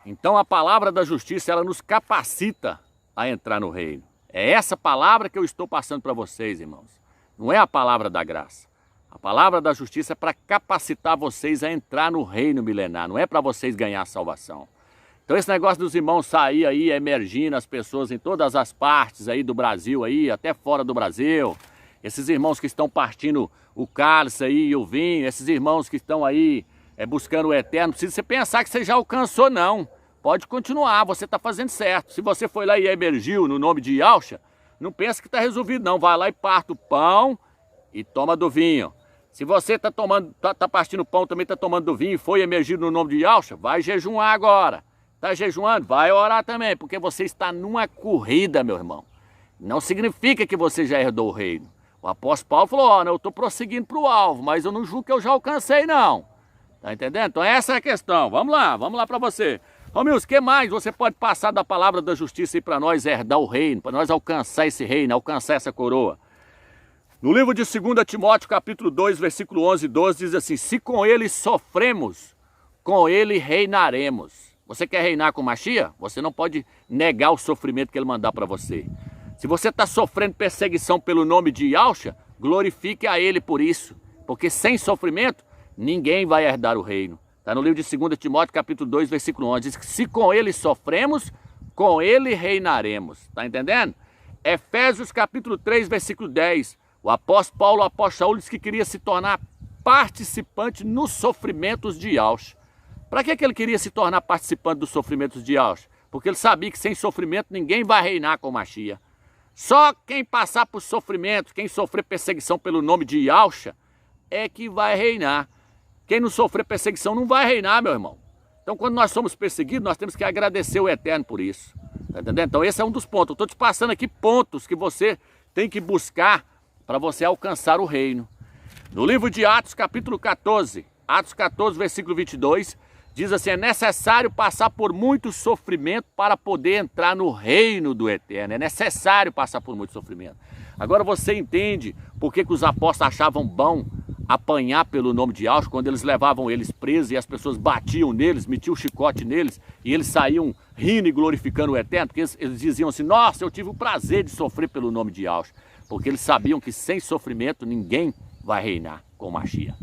Então a palavra da justiça, ela nos capacita a entrar no reino. É essa palavra que eu estou passando para vocês, irmãos. Não é a palavra da graça. A palavra da justiça é para capacitar vocês a entrar no reino milenar, não é para vocês ganhar a salvação. Então esse negócio dos irmãos sair aí, emergindo as pessoas em todas as partes aí do Brasil, aí, até fora do Brasil, esses irmãos que estão partindo o cálice aí e o vinho, esses irmãos que estão aí buscando o eterno, não precisa você pensar que você já alcançou, não. Pode continuar, você está fazendo certo. Se você foi lá e emergiu no nome de Yahushua, não pensa que está resolvido, não. Vai lá e parta o pão e toma do vinho. Se você está partindo pão, também está tomando do vinho e foi emergido no nome de Yahushua, vai jejuar agora. Está jejuando? Vai orar também, porque você está numa corrida, meu irmão. Não significa que você já herdou o reino. O apóstolo Paulo falou, ó, eu estou prosseguindo para o alvo, mas eu não julgo que eu já alcancei, não. Tá entendendo? Então essa é a questão. Vamos lá para você. Romilson, o que mais você pode passar da palavra da justiça aí para nós herdar o reino, para nós alcançar esse reino, alcançar essa coroa? No livro de 2 Timóteo, capítulo 2, versículo 11 e 12, diz assim, se com ele sofremos, com ele reinaremos. Você quer reinar com Mashiach? Você não pode negar o sofrimento que ele mandar para você. Se você está sofrendo perseguição pelo nome de Yahushua, glorifique a ele por isso. Porque sem sofrimento, ninguém vai herdar o reino. Está no livro de 2 Timóteo, capítulo 2, versículo 11. Diz que se com ele sofremos, com ele reinaremos. Está entendendo? Efésios, capítulo 3, versículo 10. O apóstolo Paulo, o apóstolo Saúl, disse que queria se tornar participante nos sofrimentos de Yahushua. Para que ele queria se tornar participante dos sofrimentos de Yahushua? Porque ele sabia que sem sofrimento ninguém vai reinar com Mashiach. Só quem passar por sofrimento, quem sofrer perseguição pelo nome de Yahushua, é que vai reinar. Quem não sofrer perseguição não vai reinar, meu irmão. Então quando nós somos perseguidos, nós temos que agradecer o Eterno por isso. Tá entendendo? Então esse é um dos pontos. Eu estou te passando aqui pontos que você tem que buscar para você alcançar o reino. No livro de Atos, capítulo 14, Atos 14, versículo 22, diz assim, é necessário passar por muito sofrimento para poder entrar no reino do Eterno. É necessário passar por muito sofrimento. Agora você entende por que os apóstolos achavam bom apanhar pelo nome de Yahushua, quando eles levavam eles presos e as pessoas batiam neles, metiam o chicote neles e eles saíam rindo e glorificando o Eterno, porque eles diziam assim, nossa, eu tive o prazer de sofrer pelo nome de Yahushua. Porque eles sabiam que sem sofrimento ninguém vai reinar com Mashiach.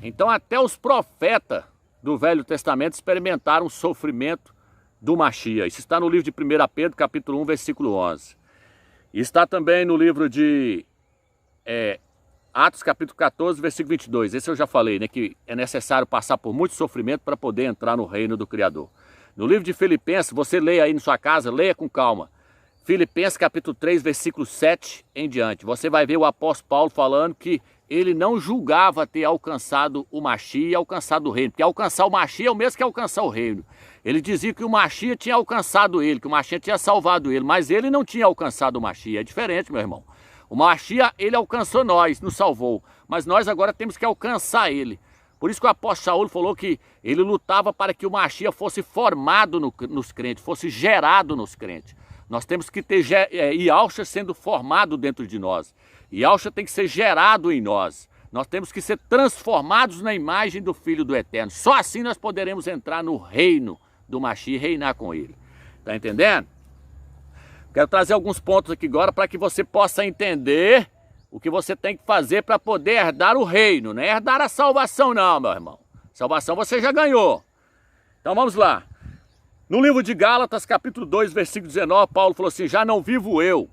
Então até os profetas do Velho Testamento experimentaram o sofrimento do Mashiach. Isso está no livro de 1 Pedro, capítulo 1, versículo 11. E está também no livro de Atos, capítulo 14, versículo 22. Esse eu já falei, né? Que é necessário passar por muito sofrimento para poder entrar no reino do Criador. No livro de Filipenses, você leia aí na sua casa, leia com calma. Filipenses capítulo 3, versículo 7 em diante. Você vai ver o apóstolo Paulo falando que ele não julgava ter alcançado o Mashiach e alcançado o reino. Porque alcançar o Mashiach é o mesmo que alcançar o reino. Ele dizia que o Mashiach tinha alcançado ele, que o Mashiach tinha salvado ele. Mas ele não tinha alcançado o Mashiach. É diferente, meu irmão. O Mashiach, ele alcançou nós, nos salvou. Mas nós agora temos que alcançar ele. Por isso que o apóstolo Saúl falou que ele lutava para que o Mashiach fosse formado nos crentes, fosse gerado nos crentes. Nós temos que ter Yahushua sendo formado dentro de nós. Yahushua tem que ser gerado em nós. Nós temos que ser transformados na imagem do Filho do Eterno. Só assim nós poderemos entrar no reino do Mashiach e reinar com ele. Está entendendo? Quero trazer alguns pontos aqui agora para que você possa entender o que você tem que fazer para poder herdar o reino. Não é herdar a salvação não, meu irmão. Salvação você já ganhou. Então vamos lá. No livro de Gálatas, capítulo 2, versículo 19, Paulo falou assim, já não vivo eu,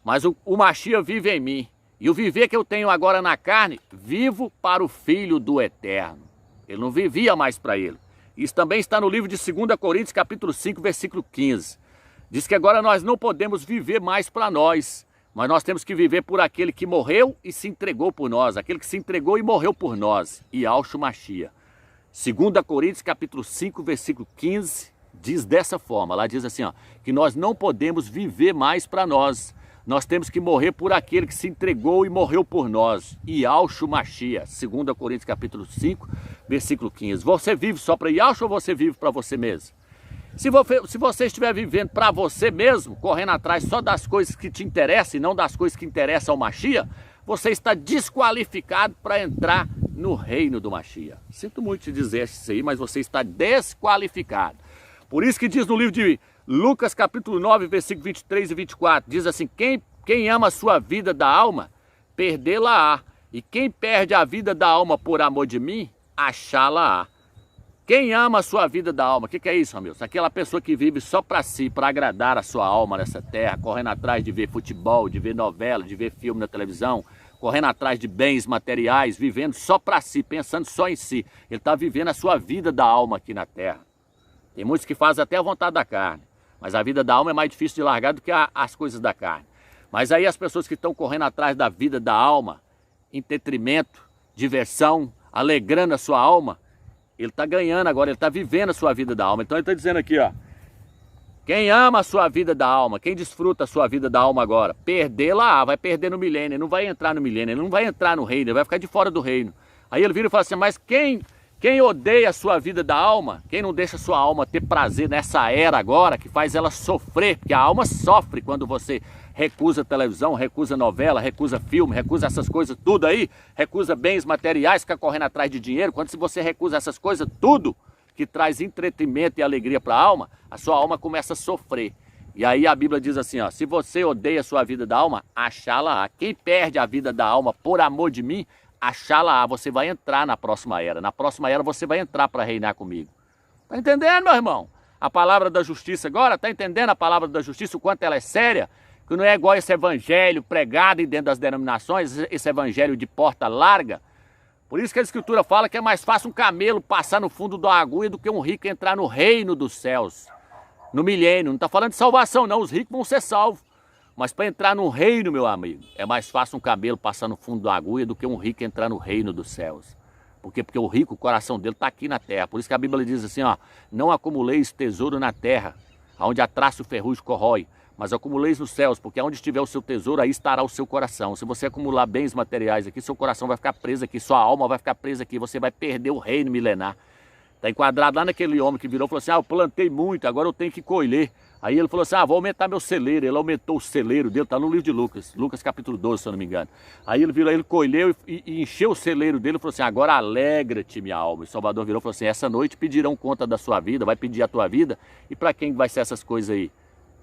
mas o Mashiach vive em mim. E o viver que eu tenho agora na carne, vivo para o Filho do Eterno. Ele não vivia mais para ele. Isso também está no livro de 2 Coríntios, capítulo 5, versículo 15. Diz que agora nós não podemos viver mais para nós, Mas nós temos que viver por aquele que morreu e se entregou por nós, aquele que se entregou e morreu por nós, Yahshua Mashiach. 2 Coríntios capítulo 5, versículo 15, diz dessa forma, lá diz assim, ó, que nós não podemos viver mais para nós, nós temos que morrer por aquele que se entregou e morreu por nós, Yahshua Mashiach. 2 Coríntios capítulo 5, versículo 15. Você vive só para Yahshua ou você vive para você mesmo? Se você estiver vivendo para você mesmo, correndo atrás só das coisas que te interessam e não das coisas que interessam ao Mashiach, você está desqualificado para entrar no reino do Mashiach. Sinto muito te dizer isso aí, mas você está desqualificado. Por isso que diz no livro de Lucas capítulo 9, versículo 23 e 24, diz assim, quem ama a sua vida da alma, perdê-la-á. E quem perde a vida da alma por amor de mim, achá-la-á. Quem ama a sua vida da alma, o que é isso, Ramilson? Aquela pessoa que vive só para si, para agradar a sua alma nessa terra, correndo atrás de ver futebol, de ver novela, de ver filme na televisão, correndo atrás de bens materiais, vivendo só para si, pensando só em si. Ele está vivendo a sua vida da alma aqui na terra. Tem muitos que fazem até a vontade da carne, mas a vida da alma é mais difícil de largar do que as coisas da carne. Mas aí as pessoas que estão correndo atrás da vida da alma, entretenimento, diversão, alegrando a sua alma, ele está ganhando agora, ele está vivendo a sua vida da alma. Então ele está dizendo aqui, ó, quem ama a sua vida da alma, quem desfruta a sua vida da alma agora, perdê-la, vai perder no milênio, ele não vai entrar no milênio, ele não vai entrar no reino, ele vai ficar de fora do reino. Aí ele vira e fala assim, mas quem odeia a sua vida da alma, quem não deixa a sua alma ter prazer nessa era agora, que faz ela sofrer, porque a alma sofre quando você recusa televisão, recusa novela, recusa filme, recusa essas coisas tudo aí, recusa bens materiais, fica correndo atrás de dinheiro. Quando você recusa essas coisas tudo, que traz entretenimento e alegria para a sua alma começa a sofrer. E aí a Bíblia diz assim, ó, se você odeia a sua vida da alma, achá-la-á. Quem perde a vida da alma por amor de mim, achá-la-á. Você vai entrar na próxima era. Na próxima era você vai entrar para reinar comigo. Tá entendendo, meu irmão? A palavra da justiça agora, tá entendendo a palavra da justiça, o quanto ela é séria? Que não é igual esse evangelho pregado dentro das denominações, esse evangelho de porta larga. Por isso que a Escritura fala que é mais fácil um camelo passar no fundo da agulha do que um rico entrar no reino dos céus. No milênio, não está falando de salvação não, os ricos vão ser salvos. Mas para entrar no reino, meu amigo, é mais fácil um camelo passar no fundo da agulha do que um rico entrar no reino dos céus. Por quê? Porque o rico, o coração dele está aqui na terra. Por isso que a Bíblia diz assim, ó, não acumuleis tesouro na terra, onde a traça e o ferrugem corrói, mas acumuleis nos céus, porque onde estiver o seu tesouro, aí estará o seu coração. Se você acumular bens materiais aqui, seu coração vai ficar preso aqui, sua alma vai ficar presa aqui, você vai perder o reino milenar. Está enquadrado lá naquele homem que virou e falou assim, eu plantei muito, agora eu tenho que colher. Aí ele falou assim, vou aumentar meu celeiro. Ele aumentou o celeiro dele, está no livro de Lucas, Lucas capítulo 12, se eu não me engano. Aí ele virou, ele colheu e encheu o celeiro dele e falou assim, agora alegra-te, minha alma. E Salvador virou e falou assim, essa noite pedirão conta da sua vida, vai pedir a tua vida. E para quem vai ser essas coisas aí?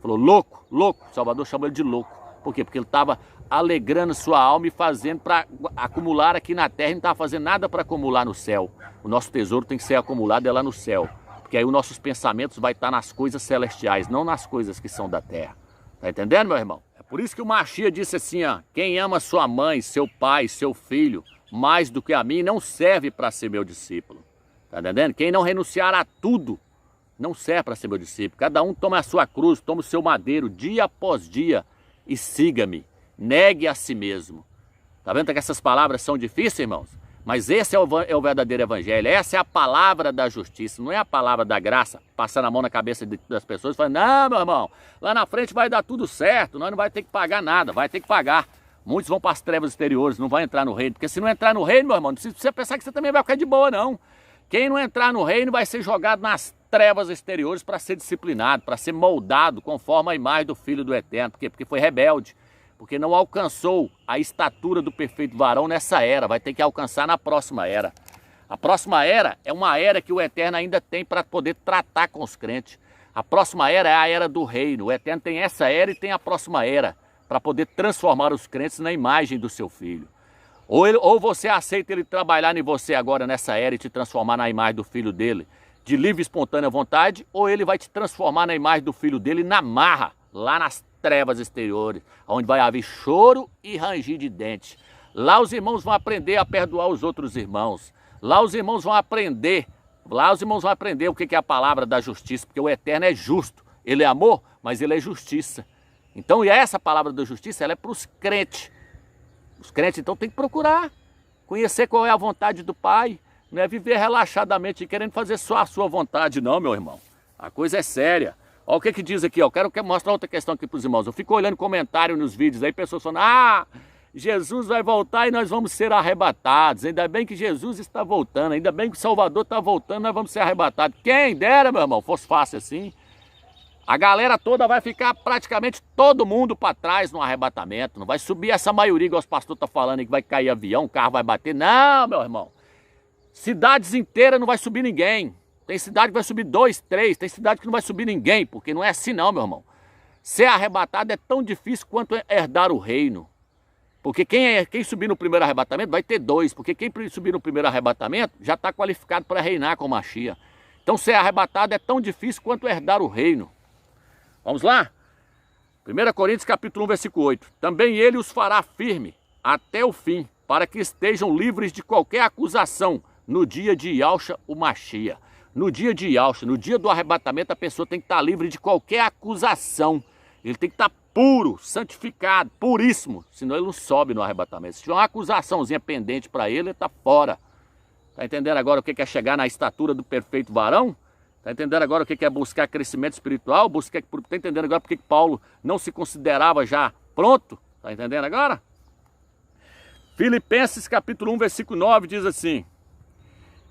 Falou, louco, louco. Salvador chamou ele de louco. Por quê? Porque ele estava alegrando sua alma e fazendo para acumular aqui na terra, e não estava fazendo nada para acumular no céu. O nosso tesouro tem que ser acumulado lá no céu. Porque aí os nossos pensamentos vai estar nas coisas celestiais, não nas coisas que são da terra. Tá entendendo, meu irmão? É por isso que o Mashiach disse assim, ó, quem ama sua mãe, seu pai, seu filho, mais do que a mim, não serve para ser meu discípulo. Tá entendendo? Quem não renunciar a tudo, não serve para ser meu discípulo. Cada um toma a sua cruz, toma o seu madeiro, dia após dia, e siga-me. Negue a si mesmo. Tá vendo que essas palavras são difíceis, irmãos? Mas esse é o verdadeiro evangelho, essa é a palavra da justiça, não é a palavra da graça, passando a mão na cabeça das pessoas e falando, não, meu irmão, lá na frente vai dar tudo certo, nós não vai ter que pagar nada, vai ter que pagar. Muitos vão para as trevas exteriores, não vai entrar no reino, porque se não entrar no reino, meu irmão, não precisa pensar que você também vai ficar de boa, não. Quem não entrar no reino vai ser jogado nas trevas exteriores para ser disciplinado, para ser moldado conforme a imagem do Filho do Eterno. Por quê? Porque foi rebelde. Porque não alcançou a estatura do perfeito varão nessa era, vai ter que alcançar na próxima era. A próxima era é uma era que o Eterno ainda tem para poder tratar com os crentes. A próxima era é a era do reino. O Eterno tem essa era e tem a próxima era, para poder transformar os crentes na imagem do seu Filho. Ou você aceita ele trabalhar em você agora nessa era e te transformar na imagem do Filho dele, de livre e espontânea vontade, ou ele vai te transformar na imagem do Filho dele na marra, lá nas trevas exteriores, onde vai haver choro e ranger de dentes. Lá os irmãos vão aprender a perdoar os outros irmãos. Lá os irmãos vão aprender o que é a palavra da justiça, porque o Eterno é justo. Ele é amor, mas ele é justiça. Então, e essa palavra da justiça, ela é para os crentes. Os crentes, então, tem que procurar conhecer qual é a vontade do Pai. Não é viver relaxadamente querendo fazer só a sua vontade, não, meu irmão. A coisa é séria. Olha o que diz aqui, ó. Quero mostrar outra questão aqui para os irmãos. Eu fico olhando comentário nos vídeos aí, pessoas falando, Jesus vai voltar e nós vamos ser arrebatados. Ainda bem que Jesus está voltando, ainda bem que o Salvador está voltando, nós vamos ser arrebatados. Quem dera, meu irmão, fosse fácil assim. A galera toda vai ficar praticamente todo mundo para trás no arrebatamento. Não vai subir essa maioria, igual os pastores estão falando, que vai cair avião, o carro vai bater. Não, meu irmão. Cidades inteiras não vai subir ninguém. Tem cidade que vai subir 2, 3, tem cidade que não vai subir ninguém, porque não é assim não, meu irmão. Ser arrebatado é tão difícil quanto herdar o reino. Porque quem subir no primeiro arrebatamento vai ter 2, porque quem subir no primeiro arrebatamento já está qualificado para reinar com Machia. Então ser arrebatado é tão difícil quanto herdar o reino. Vamos lá? 1 Coríntios capítulo 1, versículo 8. Também ele os fará firme até o fim, para que estejam livres de qualquer acusação no dia de Yahshua o Machia. No dia de Yahshua, no dia do arrebatamento, a pessoa tem que estar livre de qualquer acusação. Ele tem que estar puro, santificado, puríssimo, senão ele não sobe no arrebatamento. Se tiver uma acusaçãozinha pendente para ele, ele está fora. Está entendendo agora o que é chegar na estatura do perfeito varão? Está entendendo agora o que é buscar crescimento espiritual? Está entendendo agora porque Paulo não se considerava já pronto? Está entendendo agora? Filipenses capítulo 1, versículo 9 diz assim: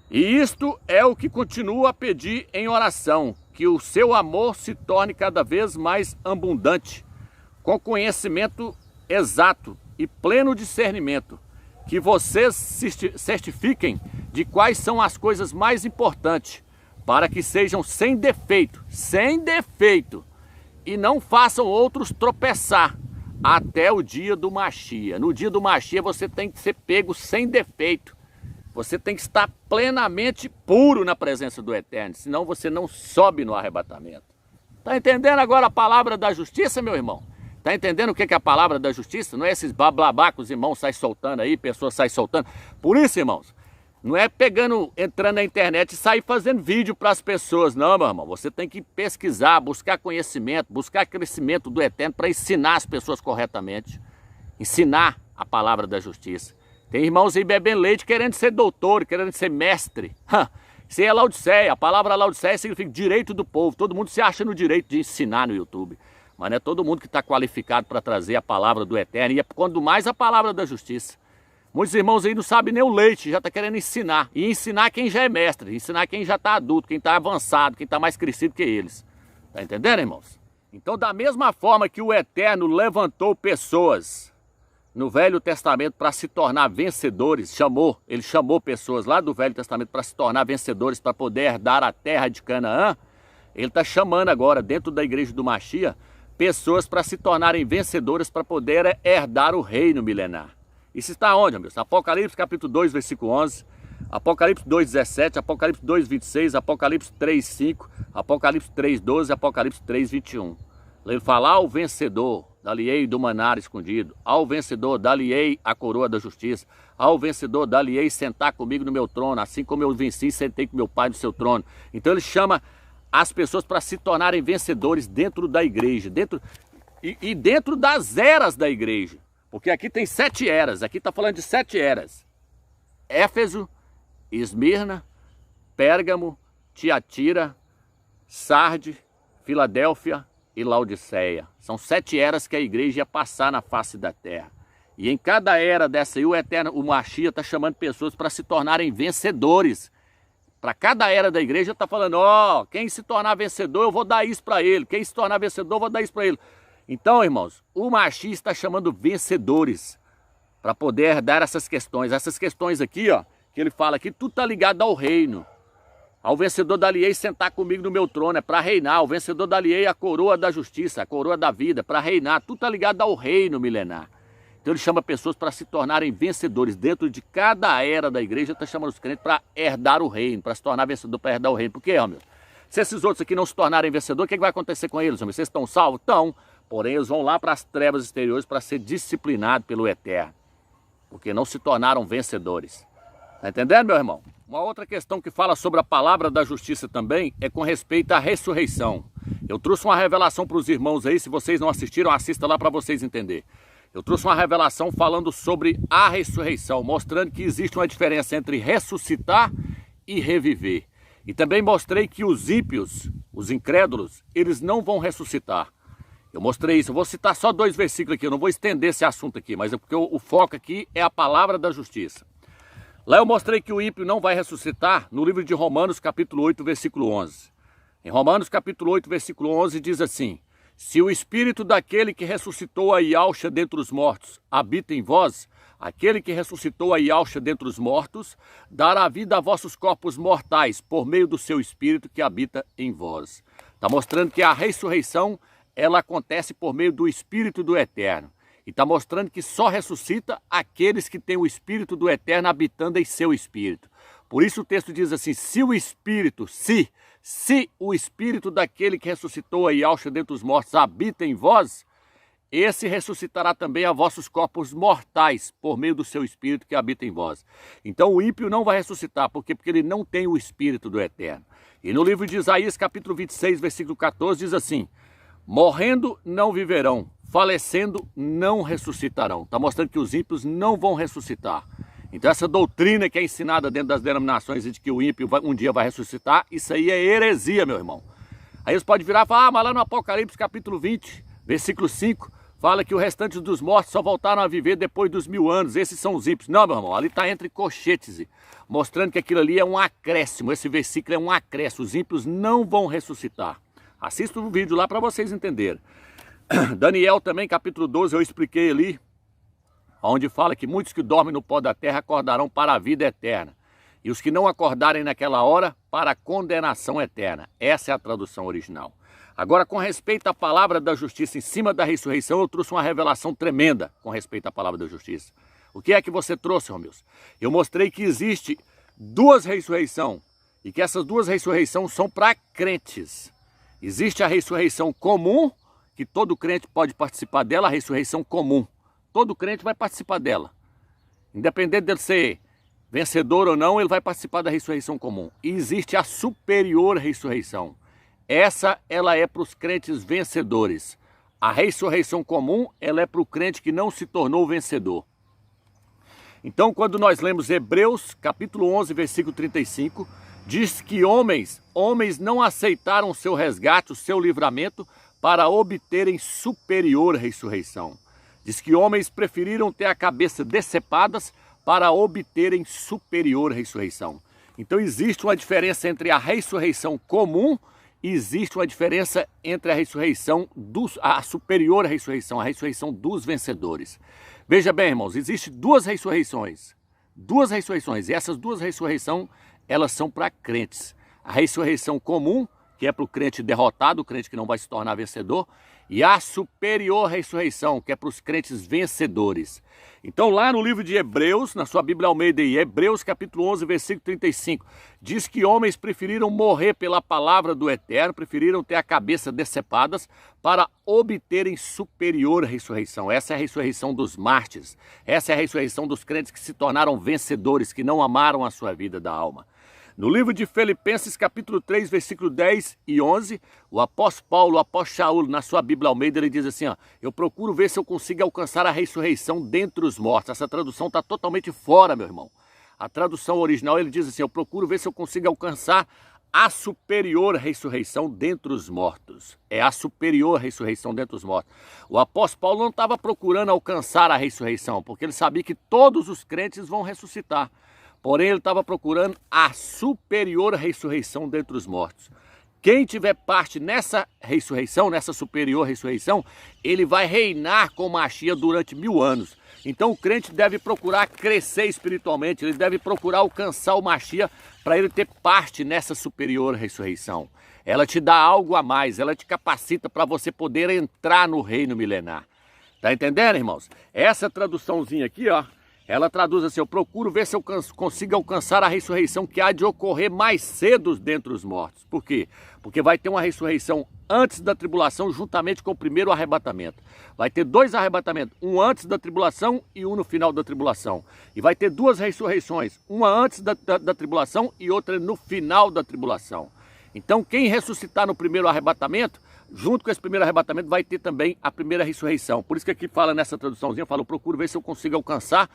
e isto é o que continuo a pedir em oração, que o seu amor se torne cada vez mais abundante, com conhecimento exato e pleno discernimento, que vocês se certifiquem de quais são as coisas mais importantes, para que sejam sem defeito, e não façam outros tropeçar até o dia do Machia. No dia do Machia você tem que ser pego sem defeito. Você tem que estar plenamente puro na presença do Eterno, senão você não sobe no arrebatamento. Está entendendo agora a palavra da justiça, meu irmão? Está entendendo o que é a palavra da justiça? Não é esses bablabá que os irmãos saem soltando aí, pessoas saem soltando. Por isso, irmãos, não é entrando na internet e sair fazendo vídeo para as pessoas, não, meu irmão. Você tem que pesquisar, buscar conhecimento, buscar crescimento do Eterno para ensinar as pessoas corretamente. Ensinar a palavra da justiça. Tem irmãos aí bebendo leite querendo ser doutor, querendo ser mestre. Isso aí é Laodiceia. A palavra Laodiceia significa direito do povo. Todo mundo se acha no direito de ensinar no YouTube. Mas não é todo mundo que está qualificado para trazer a palavra do Eterno. E é quando mais a palavra da justiça. Muitos irmãos aí não sabem nem o leite, já está querendo ensinar. E ensinar quem já é mestre, ensinar quem já está adulto, quem está avançado, quem está mais crescido que eles. Está entendendo, irmãos? Então, da mesma forma que o Eterno levantou pessoas no Velho Testamento para se tornar vencedores, ele chamou pessoas lá do Velho Testamento para se tornar vencedores, para poder herdar a terra de Canaã, ele está chamando agora, dentro da igreja do Machia, pessoas para se tornarem vencedoras, para poder herdar o reino milenar. Isso está onde, amigos? Apocalipse capítulo 2, versículo 11, Apocalipse 2, 17, Apocalipse 2, 26, Apocalipse 3, 5, Apocalipse 3, 12, Apocalipse 3, 21. Ele fala: ao vencedor, dá-lhe-ei do maná escondido. Ao vencedor, dá-lhe-ei a coroa da justiça. Ao vencedor, dá-lhe-ei sentar comigo no meu trono, assim como eu venci e sentei com meu Pai no seu trono. Então ele chama as pessoas para se tornarem vencedores dentro da igreja, dentro das eras da igreja. Porque aqui tem 7 eras, aqui está falando de 7 eras. Éfeso, Esmirna, Pérgamo, Tiatira, Sarde, Filadélfia e Laodiceia. São 7 eras que a igreja ia passar na face da terra. E em cada era dessa aí, o Machia está chamando pessoas para se tornarem vencedores. Para cada era da igreja está falando: quem se tornar vencedor, eu vou dar isso para ele. Quem se tornar vencedor, eu vou dar isso para ele. Então, irmãos, o Machia está chamando vencedores para poder dar essas questões. Essas questões aqui, que ele fala aqui, tudo está ligado ao reino. Ao vencedor dá-lhe-ei sentar comigo no meu trono, é para reinar. Ao vencedor dá-lhe-ei a coroa da justiça, a coroa da vida, para reinar. Tudo está ligado ao reino milenar. Então ele chama pessoas para se tornarem vencedores. Dentro de cada era da igreja, está chamando os crentes para herdar o reino, para se tornar vencedor, para herdar o reino. Por quê, meu? Se esses outros aqui não se tornarem vencedores, o que vai acontecer com eles, meu? Vocês estão salvos? Estão. Porém, eles vão lá para as trevas exteriores para ser disciplinados pelo Eterno. Porque não se tornaram vencedores. Está entendendo, meu irmão? Uma outra questão que fala sobre a palavra da justiça também é com respeito à ressurreição. Eu trouxe uma revelação para os irmãos aí, se vocês não assistiram, assista lá para vocês entenderem. Eu trouxe uma revelação falando sobre a ressurreição, mostrando que existe uma diferença entre ressuscitar e reviver. E também mostrei que os ímpios, os incrédulos, eles não vão ressuscitar. Eu mostrei isso, eu vou citar só 2 versículos aqui, eu não vou estender esse assunto aqui, mas é porque o foco aqui é a palavra da justiça. Lá eu mostrei que o ímpio não vai ressuscitar no livro de Romanos, capítulo 8, versículo 11. Em Romanos, capítulo 8, versículo 11, diz assim: se o espírito daquele que ressuscitou a Ialcha dentre os mortos habita em vós, aquele que ressuscitou a Ialcha dentre os mortos dará vida a vossos corpos mortais por meio do seu espírito que habita em vós. Está mostrando que a ressurreição ela acontece por meio do Espírito do Eterno. E está mostrando que só ressuscita aqueles que têm o Espírito do Eterno habitando em seu espírito. Por isso o texto diz assim: se o Espírito, se o Espírito daquele que ressuscitou a Ialcha dentre os mortos habita em vós, esse ressuscitará também a vossos corpos mortais por meio do seu Espírito que habita em vós. Então o ímpio não vai ressuscitar, porque ele não tem o Espírito do Eterno. E no livro de Isaías, capítulo 26, versículo 14, diz assim: morrendo não viverão, falecendo não ressuscitarão. Está mostrando que os ímpios não vão ressuscitar. Então essa doutrina que é ensinada dentro das denominações de que o ímpio um dia vai ressuscitar, isso aí é heresia, meu irmão. Aí você pode virar e falar: mas lá no Apocalipse capítulo 20, versículo 5, fala que o restante dos mortos só voltaram a viver depois dos 1000 anos. Esses são os ímpios. Não, meu irmão, ali está entre colchetes, mostrando que aquilo ali é um acréscimo. Esse versículo é um acréscimo. Os ímpios não vão ressuscitar. Assista o vídeo lá para vocês entenderem. Daniel também, capítulo 12, eu expliquei ali, onde fala que muitos que dormem no pó da terra acordarão para a vida eterna, e os que não acordarem naquela hora, para a condenação eterna. Essa é a tradução original. Agora, com respeito à palavra da justiça em cima da ressurreição, eu trouxe uma revelação tremenda com respeito à palavra da justiça. O que é que você trouxe, Romilson? Eu mostrei que existe 2 ressurreições, e que essas 2 ressurreições são para crentes. Existe a ressurreição comum, que todo crente pode participar dela, a ressurreição comum. Todo crente vai participar dela. Independente dele ser vencedor ou não, ele vai participar da ressurreição comum. E existe a superior ressurreição. Essa, ela é para os crentes vencedores. A ressurreição comum, ela é para o crente que não se tornou vencedor. Então, quando nós lemos Hebreus, capítulo 11, versículo 35, diz que homens não aceitaram o seu resgate, o seu livramento, para obterem superior ressurreição. Diz que homens preferiram ter a cabeça decepadas para obterem superior ressurreição. Então existe uma diferença entre a ressurreição comum e existe uma diferença entre a ressurreição, a superior ressurreição, a ressurreição dos vencedores. Veja bem, irmãos, existem 2 ressurreições. 2 ressurreições. E essas 2 ressurreições, elas são para crentes. A ressurreição comum, que é para o crente derrotado, o crente que não vai se tornar vencedor, e a superior ressurreição, que é para os crentes vencedores. Então lá no livro de Hebreus, na sua Bíblia Almeida, Hebreus capítulo 11, versículo 35, diz que homens preferiram morrer pela palavra do Eterno, preferiram ter a cabeça decepadas para obterem superior ressurreição. Essa é a ressurreição dos mártires, essa é a ressurreição dos crentes que se tornaram vencedores, que não amaram a sua vida da alma. No livro de Filipenses, capítulo 3, versículo 10 e 11, o apóstolo Paulo, o apóstolo Shaul, na sua Bíblia Almeida, ele diz assim, ó: eu procuro ver se eu consigo alcançar a ressurreição dentre os mortos. Essa tradução está totalmente fora, meu irmão. A tradução original, ele diz assim: eu procuro ver se eu consigo alcançar a superior ressurreição dentre os mortos. É a superior ressurreição dentre os mortos. O apóstolo Paulo não estava procurando alcançar a ressurreição, porque ele sabia que todos os crentes vão ressuscitar. Porém, ele estava procurando a superior ressurreição dentre os mortos. Quem tiver parte nessa ressurreição, nessa superior ressurreição, ele vai reinar com Mashiach durante 1000 anos. Então o crente deve procurar crescer espiritualmente, ele deve procurar alcançar o Mashiach para ele ter parte nessa superior ressurreição. Ela te dá algo a mais, ela te capacita para você poder entrar no reino milenar. Tá entendendo, irmãos? Essa traduçãozinha aqui, ó, ela traduz assim: eu procuro ver se eu consigo alcançar a ressurreição que há de ocorrer mais cedo dentre os mortos. Por quê? Porque vai ter uma ressurreição antes da tribulação juntamente com o primeiro arrebatamento. Vai ter 2 arrebatamentos, um antes da tribulação e um no final da tribulação. E vai ter 2 ressurreições, uma antes da tribulação e outra no final da tribulação. Então quem ressuscitar no primeiro arrebatamento, junto com esse primeiro arrebatamento vai ter também a primeira ressurreição. Por isso que aqui fala nessa traduçãozinha, eu procuro ver se eu consigo alcançar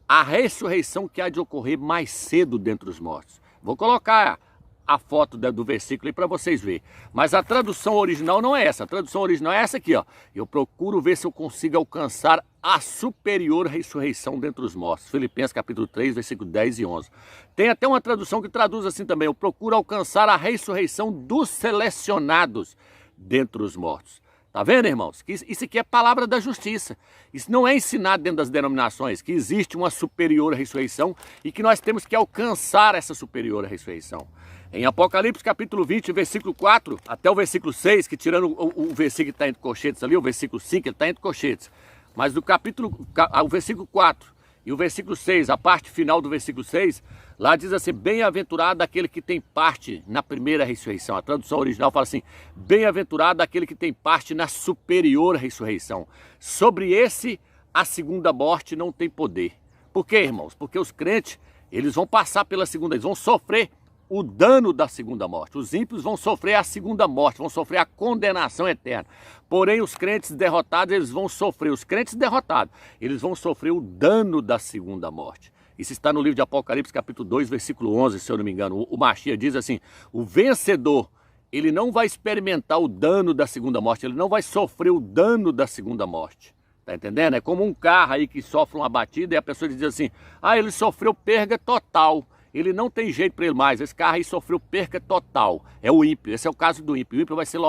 a ressurreição que há de ocorrer mais cedo dentre os mortos. Vou colocar a foto do versículo aí para vocês verem. Mas a tradução original não é essa. A tradução original é essa aqui, ó. Eu procuro ver se eu consigo alcançar a superior ressurreição dentre os mortos. Filipenses capítulo 3, versículo 10 e 11. Tem até uma tradução que traduz assim também. Eu procuro alcançar a ressurreição dos selecionados dentre os mortos. Tá vendo, irmãos? Que isso aqui é palavra da justiça. Isso não é ensinado dentro das denominações, que existe uma superior ressurreição e que nós temos que alcançar essa superior ressurreição. Em Apocalipse capítulo 20, versículo 4 até o versículo 6, que tirando o versículo que está entre colchetes ali, o versículo 5, ele está entre colchetes. Mas do o versículo 4 e o versículo 6, a parte final do versículo 6, lá diz assim: bem-aventurado aquele que tem parte na primeira ressurreição. A tradução original fala assim: bem-aventurado aquele que tem parte na superior ressurreição. Sobre esse, a segunda morte não tem poder. Por quê, irmãos? Porque os crentes, eles vão passar pela segunda, eles vão sofrer o dano da segunda morte. Os ímpios vão sofrer a segunda morte, vão sofrer a condenação eterna. Porém, os crentes derrotados, eles vão sofrer, os crentes derrotados, eles vão sofrer o dano da segunda morte. Isso está no livro de Apocalipse, capítulo 2, versículo 11, se eu não me engano. O Mashiach diz assim: o vencedor, ele não vai experimentar o dano da segunda morte, ele não vai sofrer o dano da segunda morte. Tá entendendo? É como um carro aí que sofre uma batida e a pessoa diz assim: ah, ele sofreu perda total. Ele não tem jeito para ele mais, esse carro aí sofreu perca total. É o ímpio, esse é o caso do ímpio. O ímpio vai ser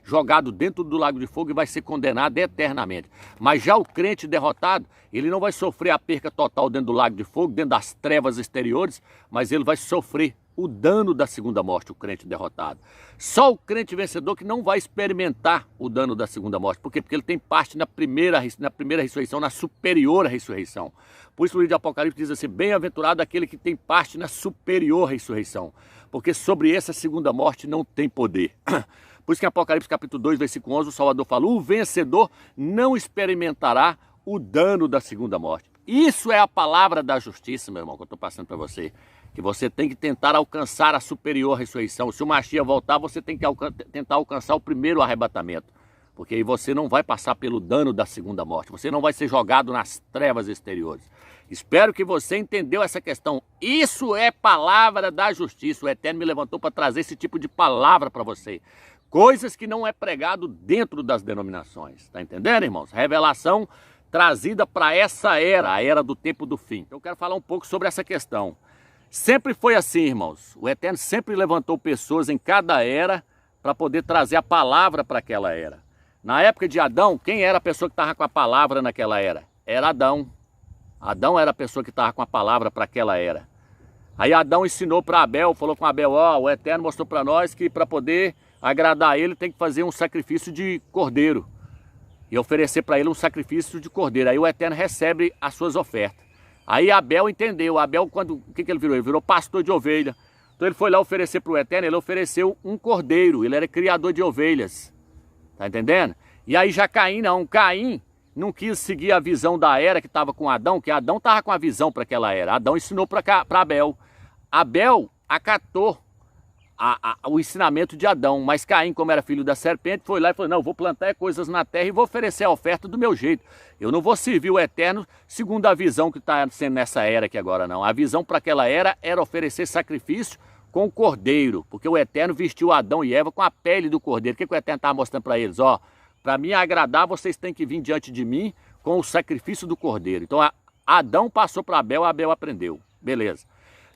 jogado dentro do lago de fogo e vai ser condenado eternamente. Mas já o crente derrotado, ele não vai sofrer a perca total dentro do lago de fogo, dentro das trevas exteriores, mas ele vai sofrer o dano da segunda morte, o crente derrotado. Só o crente vencedor que não vai experimentar o dano da segunda morte. Por quê? Porque ele tem parte na primeira ressurreição, na superior ressurreição. Por isso o livro de Apocalipse diz assim: bem-aventurado aquele que tem parte na superior ressurreição. Porque sobre essa segunda morte não tem poder. Por isso que em Apocalipse capítulo 2, versículo 11, o Salvador falou: o vencedor não experimentará o dano da segunda morte. Isso é a palavra da justiça, meu irmão, que eu estou passando para você. Que você tem que tentar alcançar a superior ressurreição. Se o Mashiach voltar, você tem que tentar alcançar o primeiro arrebatamento. Porque aí você não vai passar pelo dano da segunda morte. Você não vai ser jogado nas trevas exteriores. Espero que você entendeu essa questão. Isso é palavra da justiça. O Eterno me levantou para trazer esse tipo de palavra para você. Coisas que não é pregado dentro das denominações. Está entendendo, irmãos? Revelação trazida para essa era, a era do tempo do fim. Então eu quero falar um pouco sobre essa questão. Sempre foi assim, irmãos. O Eterno sempre levantou pessoas em cada era para poder trazer a palavra para aquela era. Na época de Adão, quem era a pessoa que estava com a palavra naquela era? Era Adão. Adão era a pessoa que estava com a palavra para aquela era. Aí Adão ensinou para Abel, falou com Abel: ó, o Eterno mostrou para nós que para poder agradar ele tem que fazer um sacrifício de cordeiro. E oferecer para ele um sacrifício de cordeiro. Aí o Eterno recebe as suas ofertas. Aí Abel entendeu. Abel, o que ele virou? Ele virou pastor de ovelha. Então ele foi lá oferecer para o Eterno, ele ofereceu um cordeiro. Ele era criador de ovelhas. Tá entendendo? E aí já Caim não quis seguir a visão da era que estava com Adão, que Adão estava com a visão para aquela era. Adão ensinou para Abel. Abel acatou o ensinamento de Adão, mas Caim, como era filho da serpente, foi lá e falou: não, eu vou plantar coisas na terra e vou oferecer a oferta do meu jeito. Eu não vou servir o Eterno segundo a visão que está sendo nessa era aqui agora, não. A visão para aquela era oferecer sacrifício com o cordeiro, porque o Eterno vestiu Adão e Eva com a pele do cordeiro. O que o Eterno estava mostrando para eles? Ó, para me agradar, vocês têm que vir diante de mim com o sacrifício do cordeiro. Então Adão passou para Abel, Abel aprendeu. Beleza.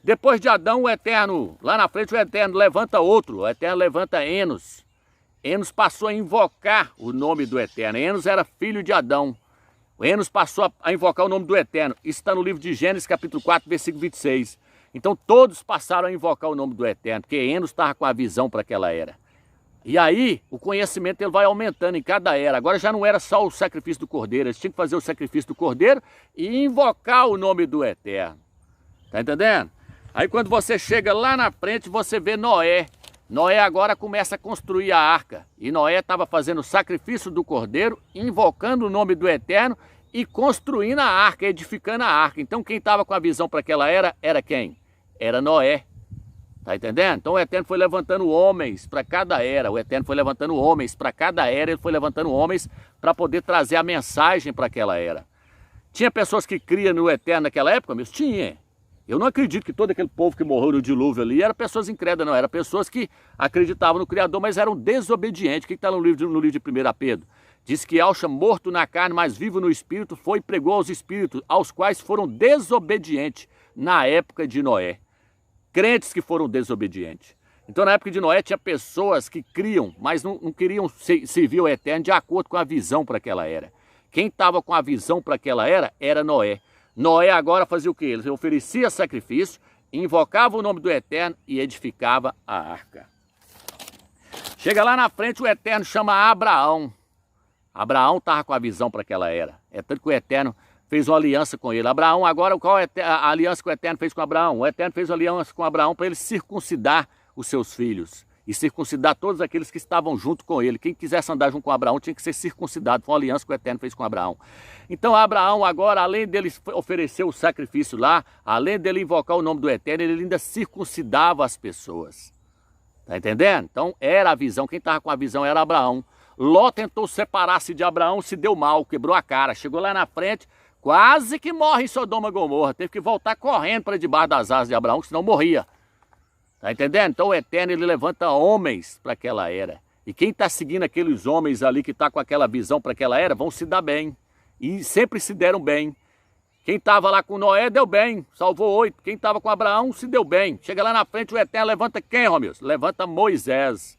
Depois de Adão, o Eterno, lá na frente o Eterno levanta outro, o Eterno levanta Enos. Enos passou a invocar o nome do Eterno. Enos era filho de Adão. O Enos passou a invocar o nome do Eterno. Isso está no livro de Gênesis, capítulo 4, versículo 26. Então todos passaram a invocar o nome do Eterno, porque Enos estava com a visão para aquela era. E aí o conhecimento ele vai aumentando em cada era. Agora já não era só o sacrifício do cordeiro, eles tinham que fazer o sacrifício do cordeiro e invocar o nome do Eterno. Tá entendendo? Aí quando você chega lá na frente, você vê Noé. Noé agora começa a construir a arca. E Noé estava fazendo o sacrifício do cordeiro, invocando o nome do Eterno e construindo a arca, edificando a arca. Então quem estava com a visão para aquela era quem? Era Noé. Tá entendendo? Então o Eterno foi levantando homens para cada era. O Eterno foi levantando homens para cada era. Ele foi levantando homens para poder trazer a mensagem para aquela era. Tinha pessoas que criam no Eterno naquela época mesmo? Tinha. Eu não acredito que todo aquele povo que morreu no dilúvio ali eram pessoas incrédulas, não. Eram pessoas que acreditavam no Criador, mas eram desobedientes. O que está no livro de 1 Pedro? Diz que Alcha, morto na carne, mas vivo no espírito, foi e pregou aos espíritos, aos quais foram desobedientes na época de Noé. Crentes que foram desobedientes. Então, na época de Noé, tinha pessoas que criam, mas não queriam servir o Eterno de acordo com a visão para aquela era. Quem estava com a visão para aquela era Noé. Noé agora fazia o quê? Ele oferecia sacrifício, invocava o nome do Eterno e edificava a arca. Chega lá na frente, o Eterno chama Abraão. Abraão estava com a visão para aquela era. É tanto que o Eterno fez uma aliança com ele. Abraão, agora, qual é a aliança que o Eterno fez com Abraão? O Eterno fez uma aliança com Abraão para ele circuncidar os seus filhos. E circuncidar todos aqueles que estavam junto com ele. Quem quisesse andar junto com Abraão tinha que ser circuncidado. Foi uma aliança que o Eterno fez com Abraão. Então Abraão agora, além dele oferecer o sacrifício lá, além dele invocar o nome do Eterno, ele ainda circuncidava as pessoas. Tá entendendo? Então era a visão. Quem estava com a visão era Abraão. Ló tentou separar-se de Abraão, se deu mal, quebrou a cara. Chegou lá na frente, quase que morre em Sodoma e Gomorra. Teve que voltar correndo para debaixo das asas de Abraão, senão morria. Tá entendendo? Então o Eterno, ele levanta homens para aquela era. E quem está seguindo aqueles homens ali que está com aquela visão para aquela era, vão se dar bem. E sempre se deram bem. Quem estava lá com Noé deu bem, salvou 8. Quem estava com Abraão se deu bem. Chega lá na frente, o Eterno levanta quem, Romilson? Levanta Moisés.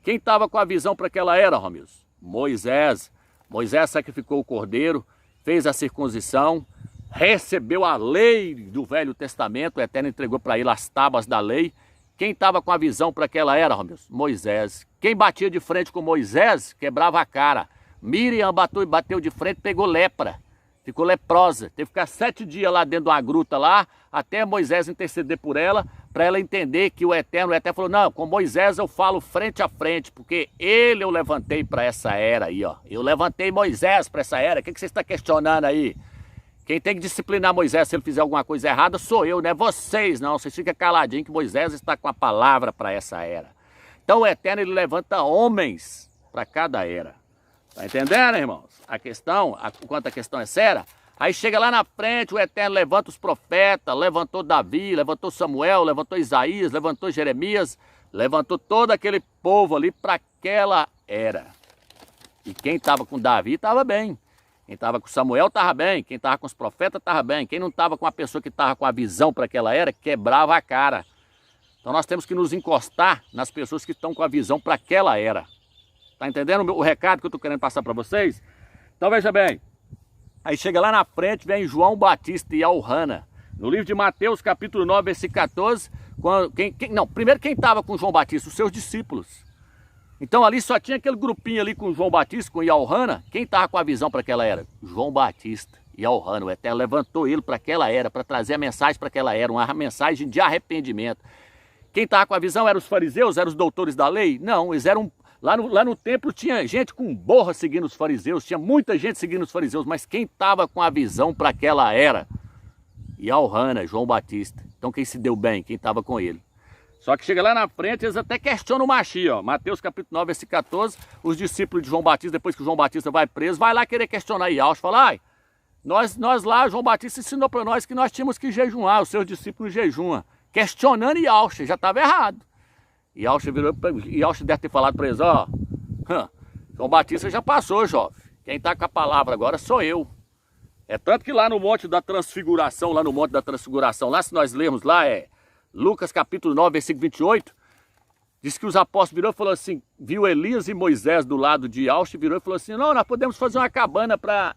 Quem estava com a visão para aquela era, Romilson? Moisés. Moisés sacrificou o cordeiro, fez a circuncisão, recebeu a lei do Velho Testamento, o Eterno entregou para ele as tábuas da lei. Quem estava com a visão para aquela era, Romilson? Moisés. Quem batia de frente com Moisés, quebrava a cara. Miriam bateu de frente, pegou lepra. Ficou leprosa. Teve que ficar 7 dias lá dentro de uma gruta lá, até Moisés interceder por ela, para ela entender que o Eterno falou, não, com Moisés eu falo frente a frente, porque ele eu levantei para essa era aí, ó. Eu levantei Moisés para essa era. O que você está questionando aí? Quem tem que disciplinar Moisés se ele fizer alguma coisa errada sou eu, não é vocês, não. Vocês ficam caladinhos que Moisés está com a palavra para essa era. Então o Eterno, ele levanta homens para cada era. Tá entendendo, irmãos? Quanto a questão é séria, aí chega lá na frente, o Eterno levanta os profetas, levantou Davi, levantou Samuel, levantou Isaías, levantou Jeremias, levantou todo aquele povo ali para aquela era. E quem estava com Davi estava bem. Quem estava com Samuel estava bem, quem estava com os profetas estava bem, quem não estava com a pessoa que estava com a visão para aquela era, quebrava a cara. Então nós temos que nos encostar nas pessoas que estão com a visão para aquela era. Tá entendendo o recado que eu estou querendo passar para vocês? Então veja bem, aí chega lá na frente, vem João Batista e Alhana. No livro de Mateus, capítulo 9, versículo 14, primeiro quem estava com João Batista? Os seus discípulos. Então ali só tinha aquele grupinho ali com João Batista, com Alhana. Quem estava com a visão para aquela era? João Batista e Alhana. O Eterno levantou ele para aquela era, para trazer a mensagem para aquela era, uma mensagem de arrependimento. Quem estava com a visão eram os fariseus, eram os doutores da lei? Não, eles eram... Lá no templo tinha gente com borra seguindo os fariseus, tinha muita gente seguindo os fariseus, mas quem estava com a visão para aquela era? E Alhana, João Batista. Então quem se deu bem? Quem estava com ele. Só que chega lá na frente, eles até questionam o Machia, ó. Mateus capítulo 9, versículo 14, os discípulos de João Batista, depois que João Batista vai preso, vai lá querer questionar Yaush, fala, ai, nós lá, João Batista ensinou para nós que nós tínhamos que jejuar, os seus discípulos jejuam. Questionando Yaush, já estava errado. Yaush deve ter falado para eles, ó, João Batista já passou, jovem. Quem está com a palavra agora sou eu. É tanto que lá no Monte da Transfiguração, lá se nós lermos lá, Lucas capítulo 9, versículo 28, diz que os apóstolos virou e falou assim, viu Elias e Moisés do lado de Yaush, virou e falou assim, não, nós podemos fazer uma cabana para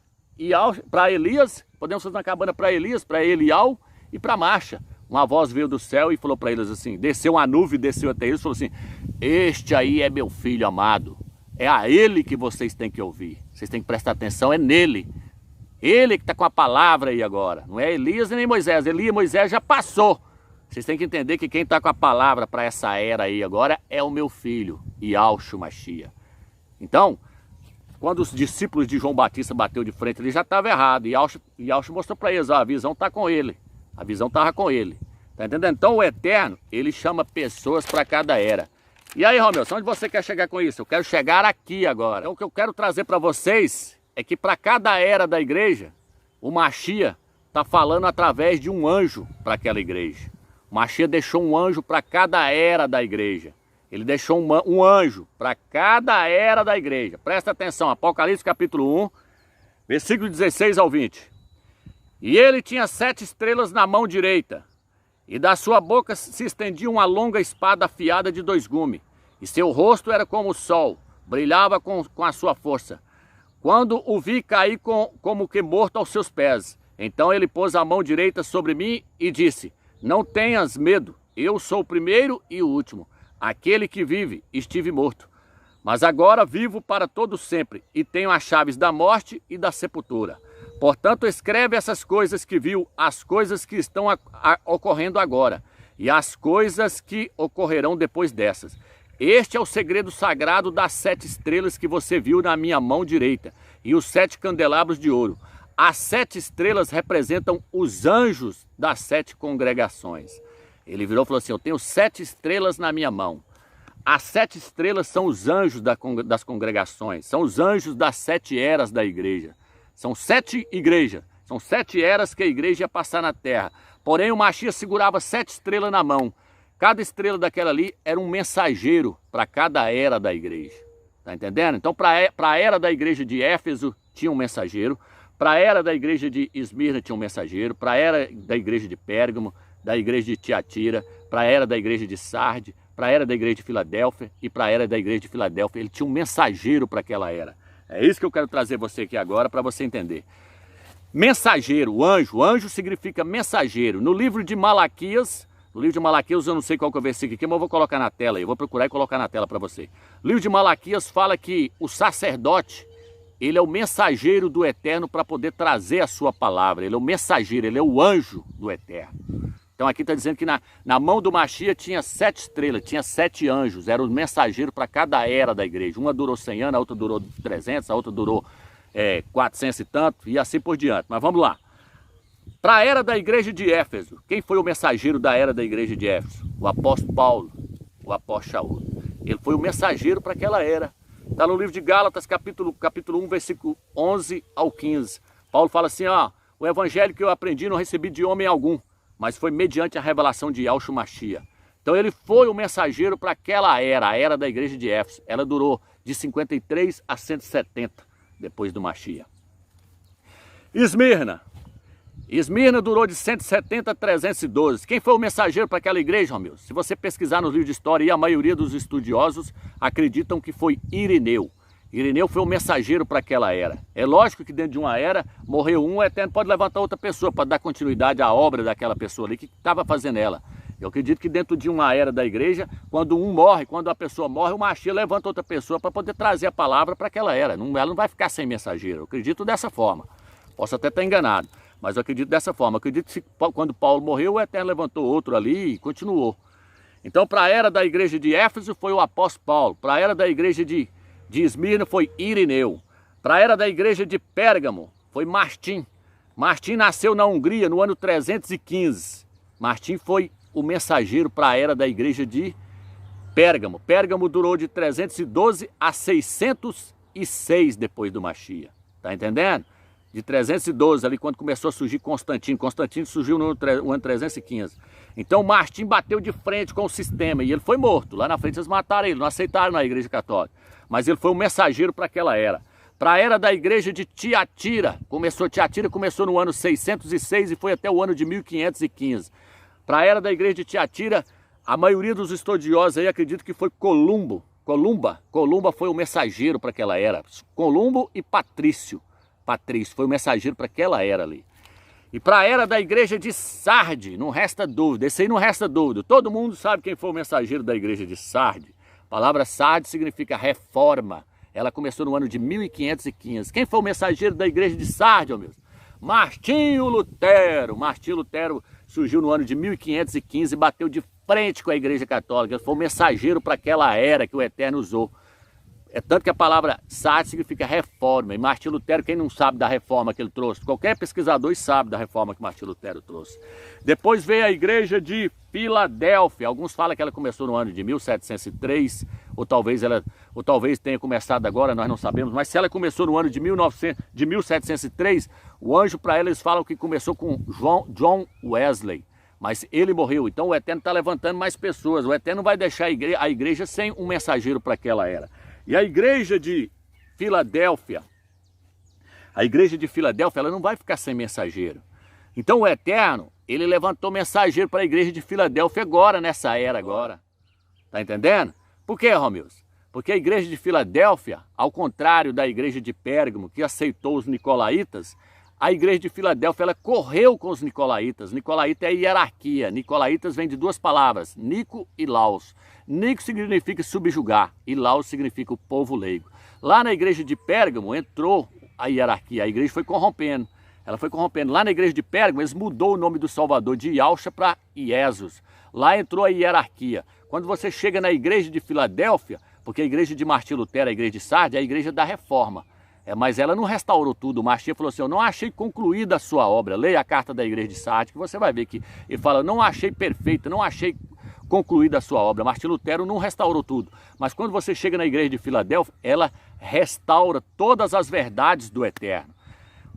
Elias, podemos fazer uma cabana para Elias, para Elial e para Marcha. Uma voz veio do céu e falou para eles assim, desceu uma nuvem, desceu até eles e falou assim, este aí é meu filho amado, é a ele que vocês têm que ouvir, vocês têm que prestar atenção, é nele. Ele que está com a palavra aí agora, não é Elias nem Moisés, Elias e Moisés já passou. Vocês têm que entender que quem está com a palavra para essa era aí agora é o meu filho, Yaush Machia. Então, quando os discípulos de João Batista bateu de frente, ele já estava errado. Yaush mostrou para eles, ó, a visão está com ele. A visão estava com ele. Tá entendendo? Então o Eterno, ele chama pessoas para cada era. E aí, Romeu, onde você quer chegar com isso? Eu quero chegar aqui agora. Então o que eu quero trazer para vocês é que para cada era da igreja, o Mashiach está falando através de um anjo para aquela igreja. O Mashiach deixou um anjo para cada era da igreja. Ele deixou um anjo para cada era da igreja. Presta atenção, Apocalipse capítulo 1, versículo 16 ao 20. E ele tinha 7 estrelas na mão direita, e da sua boca se estendia uma longa espada afiada de 2 gumes, e seu rosto era como o sol, brilhava com a sua força. Quando o vi, caí como que morto aos seus pés. Então ele pôs a mão direita sobre mim e disse: não tenhas medo, eu sou o primeiro e o último. Aquele que vive, estive morto, mas agora vivo para todo sempre, e tenho as chaves da morte e da sepultura. Portanto, escreve essas coisas que viu, as coisas que estão ocorrendo agora, e as coisas que ocorrerão depois dessas. Este é o segredo sagrado das 7 estrelas que você viu na minha mão direita, e os 7 candelabros de ouro. As 7 estrelas representam os anjos das 7 congregações. Ele virou e falou assim: eu tenho 7 estrelas na minha mão. As 7 estrelas são os anjos das congregações, são os anjos das 7 eras da igreja. São 7 igrejas, são 7 eras que a igreja ia passar na terra. Porém o Mashiach segurava 7 estrelas na mão. Cada estrela daquela ali era um mensageiro para cada era da igreja. Tá entendendo? Então para a era da igreja de Éfeso tinha um mensageiro, para a era da igreja de Esmirna tinha um mensageiro, para a era da igreja de Pérgamo, da igreja de Tiatira, para a era da igreja de Sarde, para a era da igreja de Filadélfia e para a era da igreja de Filadélfia. Ele tinha um mensageiro para aquela era. É isso que eu quero trazer você aqui agora para você entender. Mensageiro, anjo significa mensageiro. No livro de Malaquias, eu não sei qual que é o versículo aqui, mas eu vou colocar na tela, eu vou procurar e colocar na tela para você. O livro de Malaquias fala que o sacerdote, ele é o mensageiro do Eterno para poder trazer a sua palavra. Ele é o mensageiro, ele é o anjo do Eterno. Então aqui está dizendo que na mão do Mashiach tinha 7 estrelas, tinha 7 anjos, era o mensageiro para cada era da igreja. Uma durou 100 anos, a outra durou 300, a outra durou 400 e tanto, e assim por diante. Mas vamos lá. Para a era da igreja de Éfeso, quem foi o mensageiro da era da igreja de Éfeso? O apóstolo Paulo, o apóstolo Shaul. Ele foi o mensageiro para aquela era. Está no livro de Gálatas, capítulo 1, versículo 11 ao 15. Paulo fala assim, ó: o evangelho que eu aprendi não recebi de homem algum, mas foi mediante a revelação de Yahshua Mashiach. Então ele foi o mensageiro para aquela era, a era da igreja de Éfeso. Ela durou de 53 a 170 depois do Mashiach. Esmirna durou de 170 a 312. Quem foi o mensageiro para aquela igreja, Romeu? Se você pesquisar nos livros de história, a maioria dos estudiosos acreditam que foi Irineu. Irineu foi o mensageiro para aquela era. É lógico que dentro de uma era, morreu um, o Eterno pode levantar outra pessoa para dar continuidade à obra daquela pessoa ali que estava fazendo ela. Eu acredito que dentro de uma era da igreja, quando um morre, quando a pessoa morre, o Mashiach levanta outra pessoa para poder trazer a palavra para aquela era. Ela não vai ficar sem mensageiro. Eu acredito dessa forma. Posso até estar enganado, mas eu acredito dessa forma. Eu acredito que quando Paulo morreu, o Eterno levantou outro ali e continuou. Então, para a era da igreja de Éfeso foi o apóstolo Paulo. Para a era da igreja de Esmirna foi Irineu. Para a era da igreja de Pérgamo foi Martim. Martim nasceu na Hungria no ano 315. Martim foi o mensageiro para a era da igreja de Pérgamo. Pérgamo durou de 312 a 606 depois do Mashiach. Tá entendendo? De 312, ali quando começou a surgir Constantino. Constantino surgiu no ano 315. Então Martim bateu de frente com o sistema e ele foi morto. Lá na frente eles mataram ele, não aceitaram na igreja católica. Mas ele foi um mensageiro para aquela era. Para a era da igreja de Tiatira começou no ano 606 e foi até o ano de 1515. Para a era da igreja de Tiatira, a maioria dos estudiosos aí acredita que foi Columba foi o mensageiro para aquela era. Columbo e Patrício foi o mensageiro para aquela era ali. E para a era da igreja de Sarde, não resta dúvida, esse aí não resta dúvida. Todo mundo sabe quem foi o mensageiro da igreja de Sarde. A palavra Sarde significa reforma. Ela começou no ano de 1515. Quem foi o mensageiro da igreja de Sarde, meu? Martinho Lutero. Martinho Lutero surgiu no ano de 1515 e bateu de frente com a igreja católica. Ele foi o mensageiro para aquela era que o Eterno usou. É tanto que a palavra Sardes significa reforma. E Martinho Lutero, quem não sabe da reforma que ele trouxe? Qualquer pesquisador sabe da reforma que Martinho Lutero trouxe. Depois veio a igreja de Filadélfia. Alguns falam que ela começou no ano de 1703, ou talvez tenha começado agora, nós não sabemos. Mas se ela começou no ano de 1703, o anjo para ela, eles falam que começou com John Wesley. Mas ele morreu, então o Eterno está levantando mais pessoas. O Eterno vai deixar a igreja sem um mensageiro para aquela era. E a igreja de Filadélfia, ela não vai ficar sem mensageiro. Então o Eterno, ele levantou mensageiro para a igreja de Filadélfia agora, nessa era agora. Tá entendendo? Por quê, Romilson? Porque a igreja de Filadélfia, ao contrário da igreja de Pérgamo, que aceitou os nicolaítas, a igreja de Filadélfia, ela correu com os nicolaítas. Nicolaíta é hierarquia. Nicolaítas vem de duas palavras, Nico e Laos. Nico significa subjugar e Laos significa o povo leigo. Lá na igreja de Pérgamo entrou a hierarquia, a igreja foi corrompendo. Ela foi corrompendo. Lá na igreja de Pérgamo, eles mudou o nome do Salvador de Yahusha para Jesus. Lá entrou a hierarquia. Quando você chega na igreja de Filadélfia, porque a igreja de Martinho Lutero, a igreja de Sardes, é a igreja da reforma. Mas ela não restaurou tudo. O Martinho falou assim, eu não achei concluída a sua obra. Leia a carta da igreja de Sardes, que você vai ver que ele fala, não achei perfeita, não achei concluída a sua obra. Martinho Lutero não restaurou tudo. Mas quando você chega na igreja de Filadélfia, ela restaura todas as verdades do Eterno.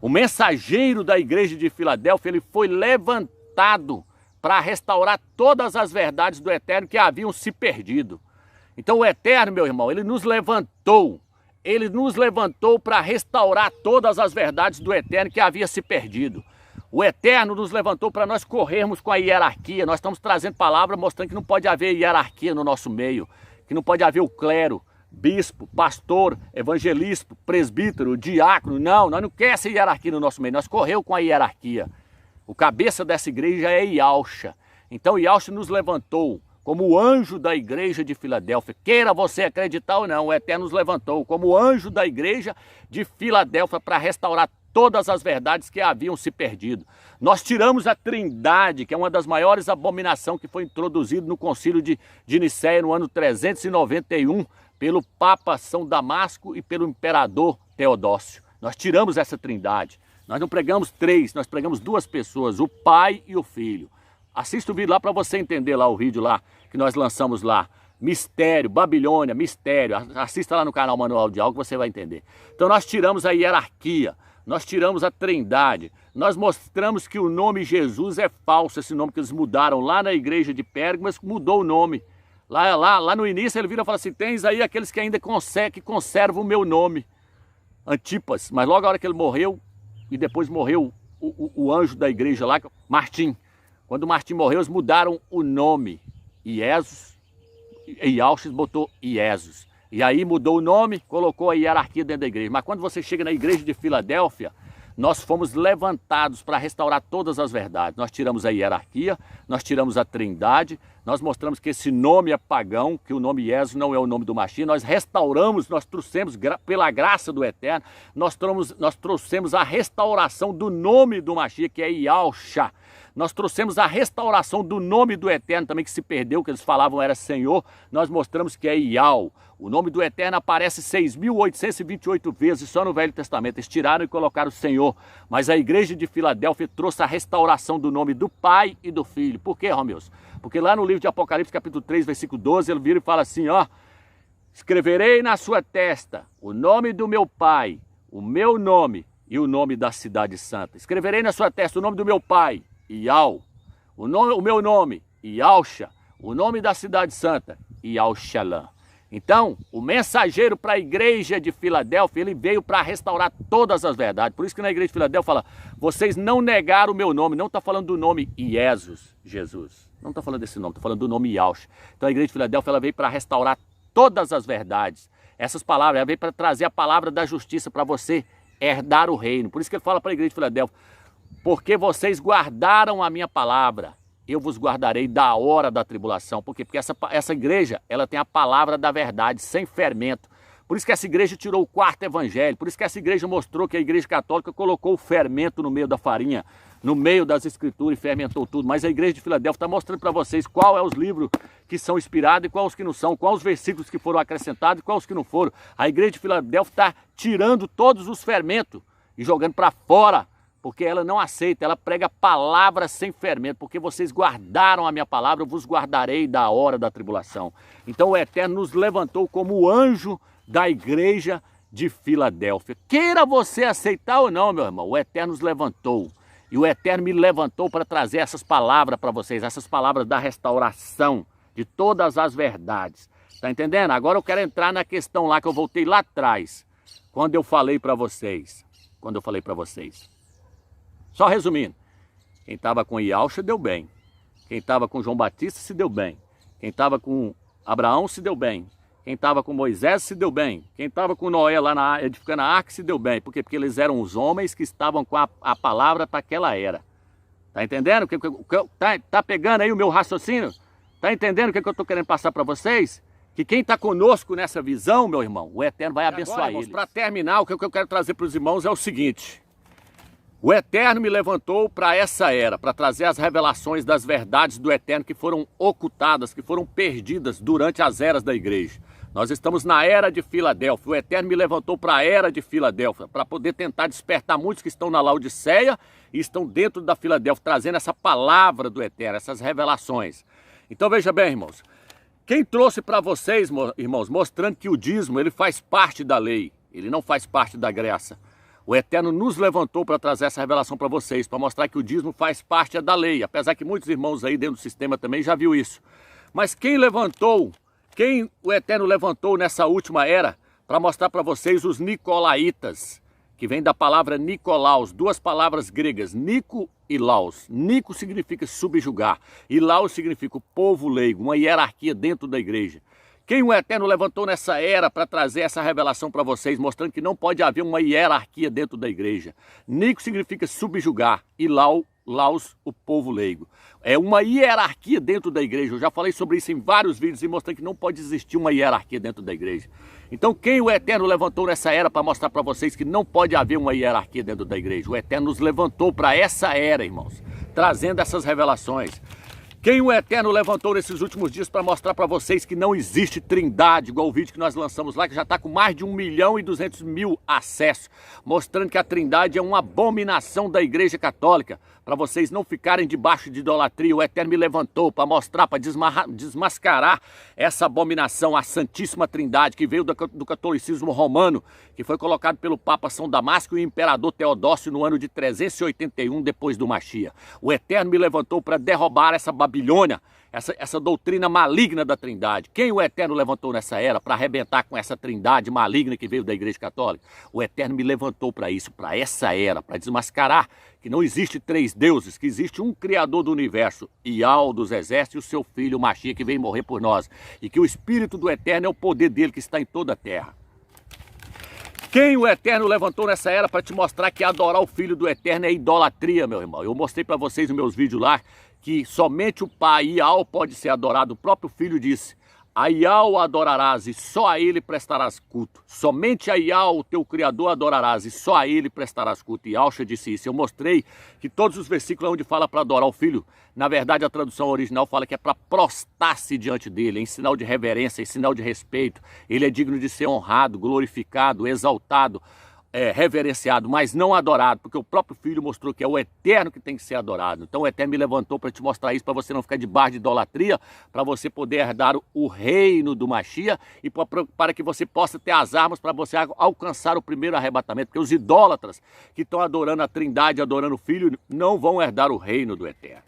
O mensageiro da igreja de Filadélfia, ele foi levantado para restaurar todas as verdades do Eterno que haviam se perdido. Então o Eterno, meu irmão, ele nos levantou. Ele nos levantou para restaurar todas as verdades do Eterno que havia se perdido. O Eterno nos levantou para nós corrermos com a hierarquia. Nós estamos trazendo palavra mostrando que não pode haver hierarquia no nosso meio. Que não pode haver o clero, bispo, pastor, evangelista, presbítero, diácono. Não, nós não queremos essa hierarquia no nosso meio. Nós corremos com a hierarquia. O cabeça dessa igreja é Yahusha. Então Yahusha nos levantou como o anjo da igreja de Filadélfia. Queira você acreditar ou não, o Eterno nos levantou como o anjo da igreja de Filadélfia para restaurar todas as verdades que haviam se perdido. Nós tiramos a Trindade, que é uma das maiores abominações que foi introduzida no concílio de Nicéia no ano 391 pelo Papa São Damasco e pelo Imperador Teodócio. Nós tiramos essa Trindade. Nós não pregamos três, nós pregamos duas pessoas, o Pai e o Filho. Assista o vídeo lá para você entender lá o vídeo lá que nós lançamos lá. Mistério, Babilônia, mistério. Assista lá no canal Manual de Algo que você vai entender. Então nós tiramos a hierarquia, nós tiramos a Trindade. Nós mostramos que o nome Jesus é falso, esse nome que eles mudaram lá na igreja de Pérgamo, mas mudou o nome. Lá no início ele vira e fala assim, tens aí aqueles que ainda conservam o meu nome. Antipas, mas logo a hora que ele morreu, e depois morreu o anjo da igreja lá, Martim. Quando Martim morreu, eles mudaram o nome. Iesus, e Yahusha botou Iesus. E aí mudou o nome, colocou a hierarquia dentro da igreja. Mas quando você chega na igreja de Filadélfia, nós fomos levantados para restaurar todas as verdades. Nós tiramos a hierarquia, nós tiramos a Trindade, nós mostramos que esse nome é pagão, que o nome Jesus não é o nome do Mashiach. Nós restauramos, nós trouxemos, pela graça do Eterno, nós trouxemos a restauração do nome do Mashiach, que é Yahusha. Nós trouxemos a restauração do nome do Eterno também, que se perdeu, que eles falavam era Senhor. Nós mostramos que é Yahweh. O nome do Eterno aparece 6.828 vezes só no Velho Testamento. Eles tiraram e colocaram Senhor. Mas a igreja de Filadélfia trouxe a restauração do nome do Pai e do Filho. Por quê, Romeus? Porque lá no livro de Apocalipse, capítulo 3, versículo 12, ele vira e fala assim, ó. Escreverei na sua testa o nome do meu Pai, o meu nome e o nome da cidade santa. Escreverei na sua testa o nome do meu Pai, Yahweh, o meu nome, Yahusha, o nome da cidade santa, Yahushalã. Então, o mensageiro para a igreja de Filadélfia, ele veio para restaurar todas as verdades. Por isso que na igreja de Filadélfia fala, vocês não negaram o meu nome, não está falando do nome Jesus. Não está falando desse nome, está falando do nome Yahusha. Então a igreja de Filadélfia, ela veio para restaurar todas as verdades. Essas palavras, ela veio para trazer a palavra da justiça para você herdar o reino. Por isso que ele fala para a igreja de Filadélfia, porque vocês guardaram a minha palavra, eu vos guardarei da hora da tribulação. Por quê? Porque essa igreja, ela tem a palavra da verdade, sem fermento. Por isso que essa igreja tirou o quarto evangelho. Por isso que essa igreja mostrou que a igreja católica colocou o fermento no meio da farinha. no meio das escrituras e fermentou tudo. Mas a igreja de Filadélfia está mostrando para vocês qual é os livros que são inspirados e quais os que não são, quais os versículos que foram acrescentados e quais os que não foram. A igreja de Filadélfia está tirando todos os fermentos e jogando para fora, porque ela não aceita, ela prega palavras sem fermento, porque vocês guardaram a minha palavra, eu vos guardarei da hora da tribulação. Então o Eterno nos levantou como o anjo da igreja de Filadélfia. Queira você aceitar ou não, meu irmão, o Eterno nos levantou. E o Eterno me levantou para trazer essas palavras para vocês, essas palavras da restauração de todas as verdades. Tá entendendo? Agora eu quero entrar na questão lá que eu voltei lá atrás, quando eu falei para vocês. Só resumindo, quem estava com Iauxa deu bem. Quem estava com João Batista se deu bem. Quem estava com Abraão se deu bem. Quem estava com Moisés se deu bem. Quem estava com Noé lá edificando a arca se deu bem. Por quê? Porque eles eram os homens que estavam com a palavra para aquela era. Tá entendendo? Tá pegando aí o meu raciocínio? Tá entendendo o que eu estou querendo passar para vocês? Que quem está conosco nessa visão, meu irmão, o Eterno vai abençoar eles. Para terminar, o que eu quero trazer para os irmãos é o seguinte. O Eterno me levantou para essa era, para trazer as revelações das verdades do Eterno que foram ocultadas, que foram perdidas durante as eras da igreja. Nós estamos na era de Filadélfia. O Eterno me levantou para a era de Filadélfia, para poder tentar despertar muitos que estão na Laodiceia e estão dentro da Filadélfia, trazendo essa palavra do Eterno, essas revelações. Então veja bem, irmãos, quem trouxe para vocês, irmãos, mostrando que o dízimo ele faz parte da lei, ele não faz parte da graça. O Eterno nos levantou para trazer essa revelação para vocês, para mostrar que o dízimo faz parte da lei, apesar que muitos irmãos aí dentro do sistema também já viu isso. Mas quem o Eterno levantou nessa última era para mostrar para vocês os nicolaítas, que vem da palavra Nicolaus, duas palavras gregas, Nico e Laus. Nico significa subjugar e Laus significa o povo leigo, uma hierarquia dentro da igreja. Quem o Eterno levantou nessa era para trazer essa revelação para vocês, mostrando que não pode haver uma hierarquia dentro da igreja. Nico significa subjugar e Laus, o povo leigo. É uma hierarquia dentro da igreja. Eu já falei sobre isso em vários vídeos e mostrando que não pode existir uma hierarquia dentro da igreja. Então quem o Eterno levantou nessa era para mostrar para vocês que não pode haver uma hierarquia dentro da igreja? O Eterno nos levantou para essa era, irmãos, trazendo essas revelações. Quem o Eterno levantou nesses últimos dias para mostrar para vocês que não existe trindade, igual o vídeo que nós lançamos lá, que já está com mais de 1.200.000 acessos, mostrando que a trindade é uma abominação da igreja católica, para vocês não ficarem debaixo de idolatria. O Eterno me levantou para mostrar, para desmascarar essa abominação, a Santíssima Trindade, que veio do catolicismo romano, que foi colocado pelo Papa São Damasco e o Imperador Teodócio no ano de 381 depois do Machia. O Eterno me levantou para derrubar essa Babilônia, essa doutrina maligna da trindade. Quem o Eterno levantou nessa era para arrebentar com essa trindade maligna que veio da igreja católica? O Eterno me levantou para isso, para essa era, para desmascarar que não existe três deuses, que existe um Criador do universo, Iau dos exércitos, e o seu filho, o Machia, que veio morrer por nós. E que o Espírito do Eterno é o poder dele que está em toda a terra. Quem o Eterno levantou nessa era para te mostrar que adorar o Filho do Eterno é idolatria, meu irmão? Eu mostrei para vocês nos meus vídeos lá que somente o Pai, Iau, pode ser adorado. O próprio Filho disse: a Iau adorarás e só a ele prestarás culto. Somente a Iau, o teu Criador, adorarás e só a ele prestarás culto. E Yauxa disse isso. Eu mostrei que todos os versículos onde fala para adorar o Filho, na verdade a tradução original fala que é para prostrar-se diante dele, em sinal de reverência, em sinal de respeito. Ele é digno de ser honrado, glorificado, exaltado, reverenciado, mas não adorado, porque o próprio Filho mostrou que é o Eterno que tem que ser adorado. Então o Eterno me levantou para te mostrar isso, para você não ficar debaixo de idolatria, para você poder herdar o reino do Machia e para que você possa ter as armas para você alcançar o primeiro arrebatamento, porque os idólatras que estão adorando a Trindade, adorando o Filho, não vão herdar o reino do Eterno.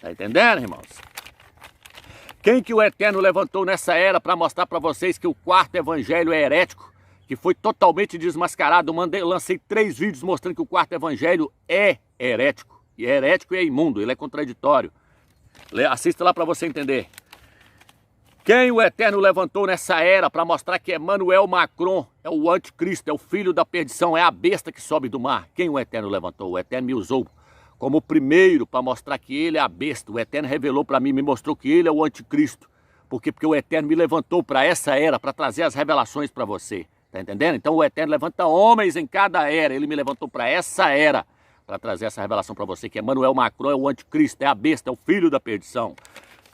Tá entendendo, irmãos? Quem que o Eterno levantou nessa era para mostrar para vocês que o quarto evangelho é herético, que foi totalmente desmascarado? Lancei 3 vídeos mostrando que o quarto evangelho é herético. E é herético e é imundo, ele é contraditório. Assista lá para você entender. Quem o Eterno levantou nessa era para mostrar que Emmanuel Macron é o anticristo, é o filho da perdição, é a besta que sobe do mar? Quem o Eterno levantou? O Eterno me usou como o primeiro para mostrar que ele é a besta. O Eterno revelou para mim, me mostrou que ele é o anticristo. Por quê? Porque o Eterno me levantou para essa era, para trazer as revelações para você. Tá entendendo? Então o Eterno levanta homens em cada era. Ele me levantou para essa era, para trazer essa revelação para você, que Emmanuel Macron é o anticristo, é a besta, é o filho da perdição.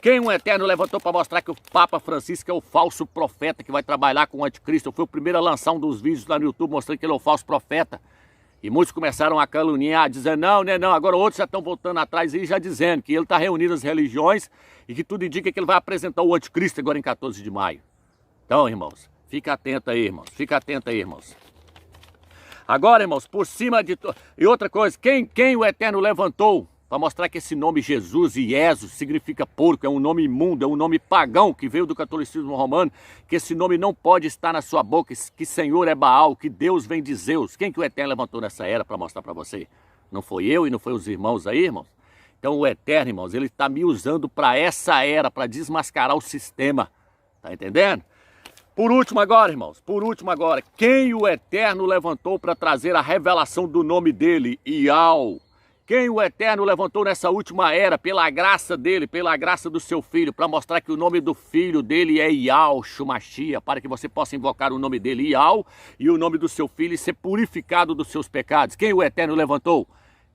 Quem o Eterno levantou para mostrar que o Papa Francisco é o falso profeta que vai trabalhar com o anticristo? Eu fui o primeiro a lançar um dos vídeos lá no YouTube mostrando que ele é o falso profeta. E muitos começaram a caluniar, dizendo, não, né, não. Agora outros já estão voltando atrás e já dizendo que ele está reunindo as religiões e que tudo indica que ele vai apresentar o anticristo agora em 14 de maio. Então, irmãos, fica atento aí, irmãos. Fica atento aí, irmãos. Agora, irmãos, por cima de tudo... E outra coisa, quem o Eterno levantou para mostrar que esse nome Jesus e Jesus significa porco, é um nome imundo, é um nome pagão que veio do catolicismo romano, que esse nome não pode estar na sua boca, que Senhor é Baal, que Deus vem de Zeus. Quem que o Eterno levantou nessa era para mostrar para você? Não foi eu e não foi os irmãos aí, irmãos? Então o Eterno, irmãos, ele está me usando para essa era, para desmascarar o sistema. Tá entendendo? Por último agora, irmãos, por último agora, quem o Eterno levantou para trazer a revelação do nome dele, Ial? Quem o Eterno levantou nessa última era, pela graça dele, pela graça do seu filho, para mostrar que o nome do filho dele é Yahshua Mashiach, para que você possa invocar o nome dele, Yah, e o nome do seu filho e ser purificado dos seus pecados. Quem o Eterno levantou?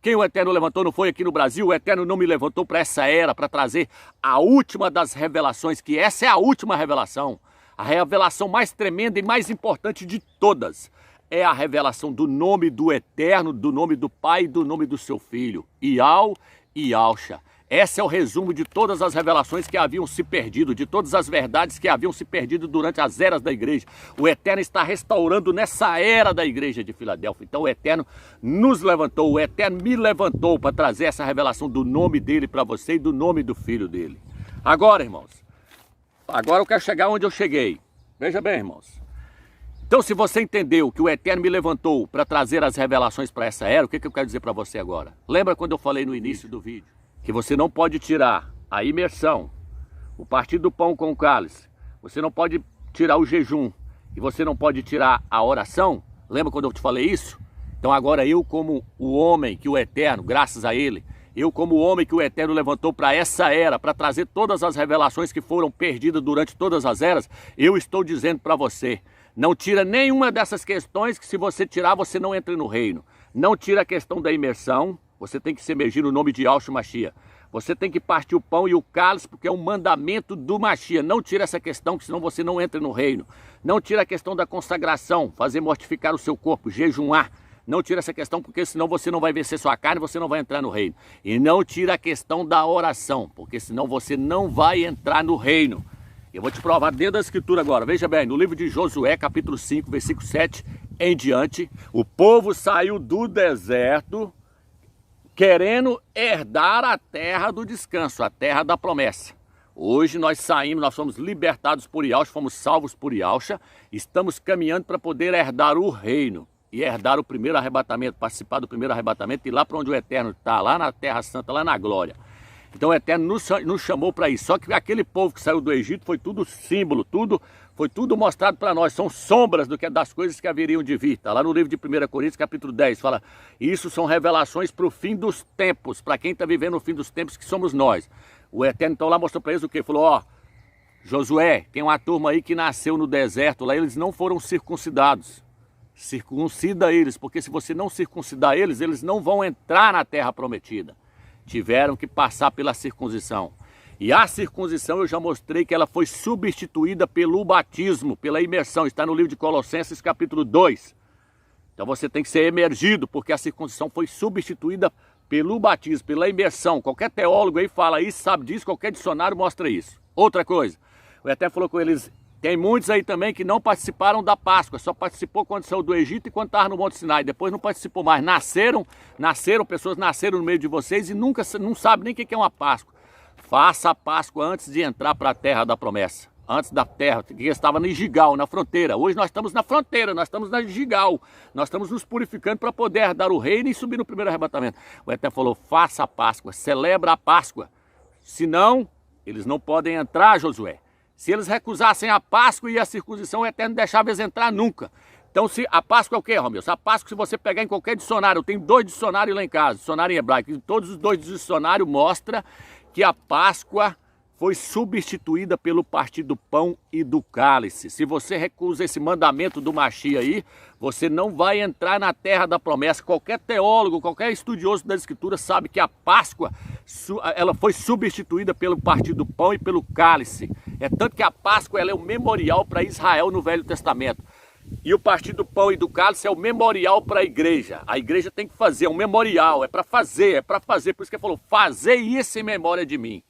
Quem o Eterno levantou não foi aqui no Brasil, o Eterno não me levantou para essa era, para trazer a última das revelações, que essa é a última revelação, a revelação mais tremenda e mais importante de todas. É a revelação do nome do Eterno, do nome do Pai e do nome do seu Filho, Ial e Yahshua. Esse é o resumo de todas as revelações que haviam se perdido, de todas as verdades que haviam se perdido durante as eras da igreja. O Eterno está restaurando nessa era da igreja de Filadélfia. Então o Eterno nos levantou, o Eterno me levantou para trazer essa revelação do nome dele para você e do nome do Filho dele. Agora, irmãos, agora eu quero chegar onde eu cheguei. Veja bem, irmãos. Então, se você entendeu que o Eterno me levantou para trazer as revelações para essa era, o que eu quero dizer para você agora? Lembra quando eu falei no início do vídeo que você não pode tirar a imersão, o partir do pão com o cálice, você não pode tirar o jejum e você não pode tirar a oração? Lembra quando eu te falei isso? Então agora eu, como o homem que o Eterno, graças a ele, eu como o homem que o Eterno levantou para essa era, para trazer todas as revelações que foram perdidas durante todas as eras, eu estou dizendo para você, não tira nenhuma dessas questões, que se você tirar, você não entra no reino. Não tira a questão da imersão, você tem que se emergir no nome de Yahshua Mashiach. Você tem que partir o pão e o cálice, porque é um mandamento do Mashiach. Não tira essa questão, que senão você não entra no reino. Não tira a questão da consagração, fazer mortificar o seu corpo, jejuar. Não tira essa questão, porque senão você não vai vencer sua carne, você não vai entrar no reino. E não tira a questão da oração, porque senão você não vai entrar no reino. Eu vou te provar dentro da escritura agora. Veja bem, no livro de Josué, capítulo 5, versículo 7 em diante, o povo saiu do deserto querendo herdar a terra do descanso, a terra da promessa. Hoje nós saímos, nós fomos libertados por Yahshua, fomos salvos por Yahshua, estamos caminhando para poder herdar o reino e herdar o primeiro arrebatamento, participar do primeiro arrebatamento e ir lá para onde o Eterno está, lá na Terra Santa, lá na glória. Então o Eterno nos chamou para isso. Só que aquele povo que saiu do Egito foi tudo símbolo, foi tudo mostrado para nós. São sombras das coisas que haveriam de vir. Está lá no livro de 1 Coríntios, capítulo 10, fala, isso são revelações para o fim dos tempos, para quem está vivendo o fim dos tempos, que somos nós. O Eterno então lá mostrou para eles o quê? Falou, ó, Josué, tem uma turma aí que nasceu no deserto, lá eles não foram circuncidados. Circuncida eles, porque se você não circuncidar eles, eles não vão entrar na terra prometida. Tiveram que passar pela circuncisão. E a circuncisão eu já mostrei que ela foi substituída pelo batismo, pela imersão. Está no livro de Colossenses capítulo 2. Então você tem que ser emergido, porque a circuncisão foi substituída pelo batismo, pela imersão. Qualquer teólogo aí fala isso, sabe disso, qualquer dicionário mostra isso. Outra coisa, o Eterno falou com eles, tem muitos aí também que não participaram da Páscoa, só participou quando saiu do Egito e quando estava no Monte Sinai, depois não participou mais. Pessoas nasceram no meio de vocês e nunca não sabem nem o que é uma Páscoa. Faça a Páscoa antes de entrar para a terra da promessa, antes da terra, que estava no Gigal, na fronteira. Hoje nós estamos na fronteira, nós estamos na Gigal, nós estamos nos purificando para poder herdar o reino e subir no primeiro arrebatamento. O Eterno falou, faça a Páscoa, celebra a Páscoa, senão eles não podem entrar, Josué. Se eles recusassem a Páscoa e a circuncisão, o Eterno deixava eles entrar nunca. Então, a Páscoa é o quê, Romeu? A Páscoa, se você pegar em qualquer dicionário, eu tenho 2 dicionários lá em casa, dicionário em hebraico, e todos os 2 dicionários mostram que a Páscoa foi substituída pelo partir do pão e do cálice. Se você recusa esse mandamento do Mashiach aí, você não vai entrar na terra da promessa. Qualquer teólogo, qualquer estudioso da Escritura sabe que a Páscoa ela foi substituída pelo partir do pão e pelo cálice. É tanto que a Páscoa ela é um memorial para Israel no Velho Testamento. E o partir do pão e do cálice é o memorial para a igreja. A igreja tem que fazer, é um memorial, é para fazer. Por isso que ele falou, fazei isso em memória de mim.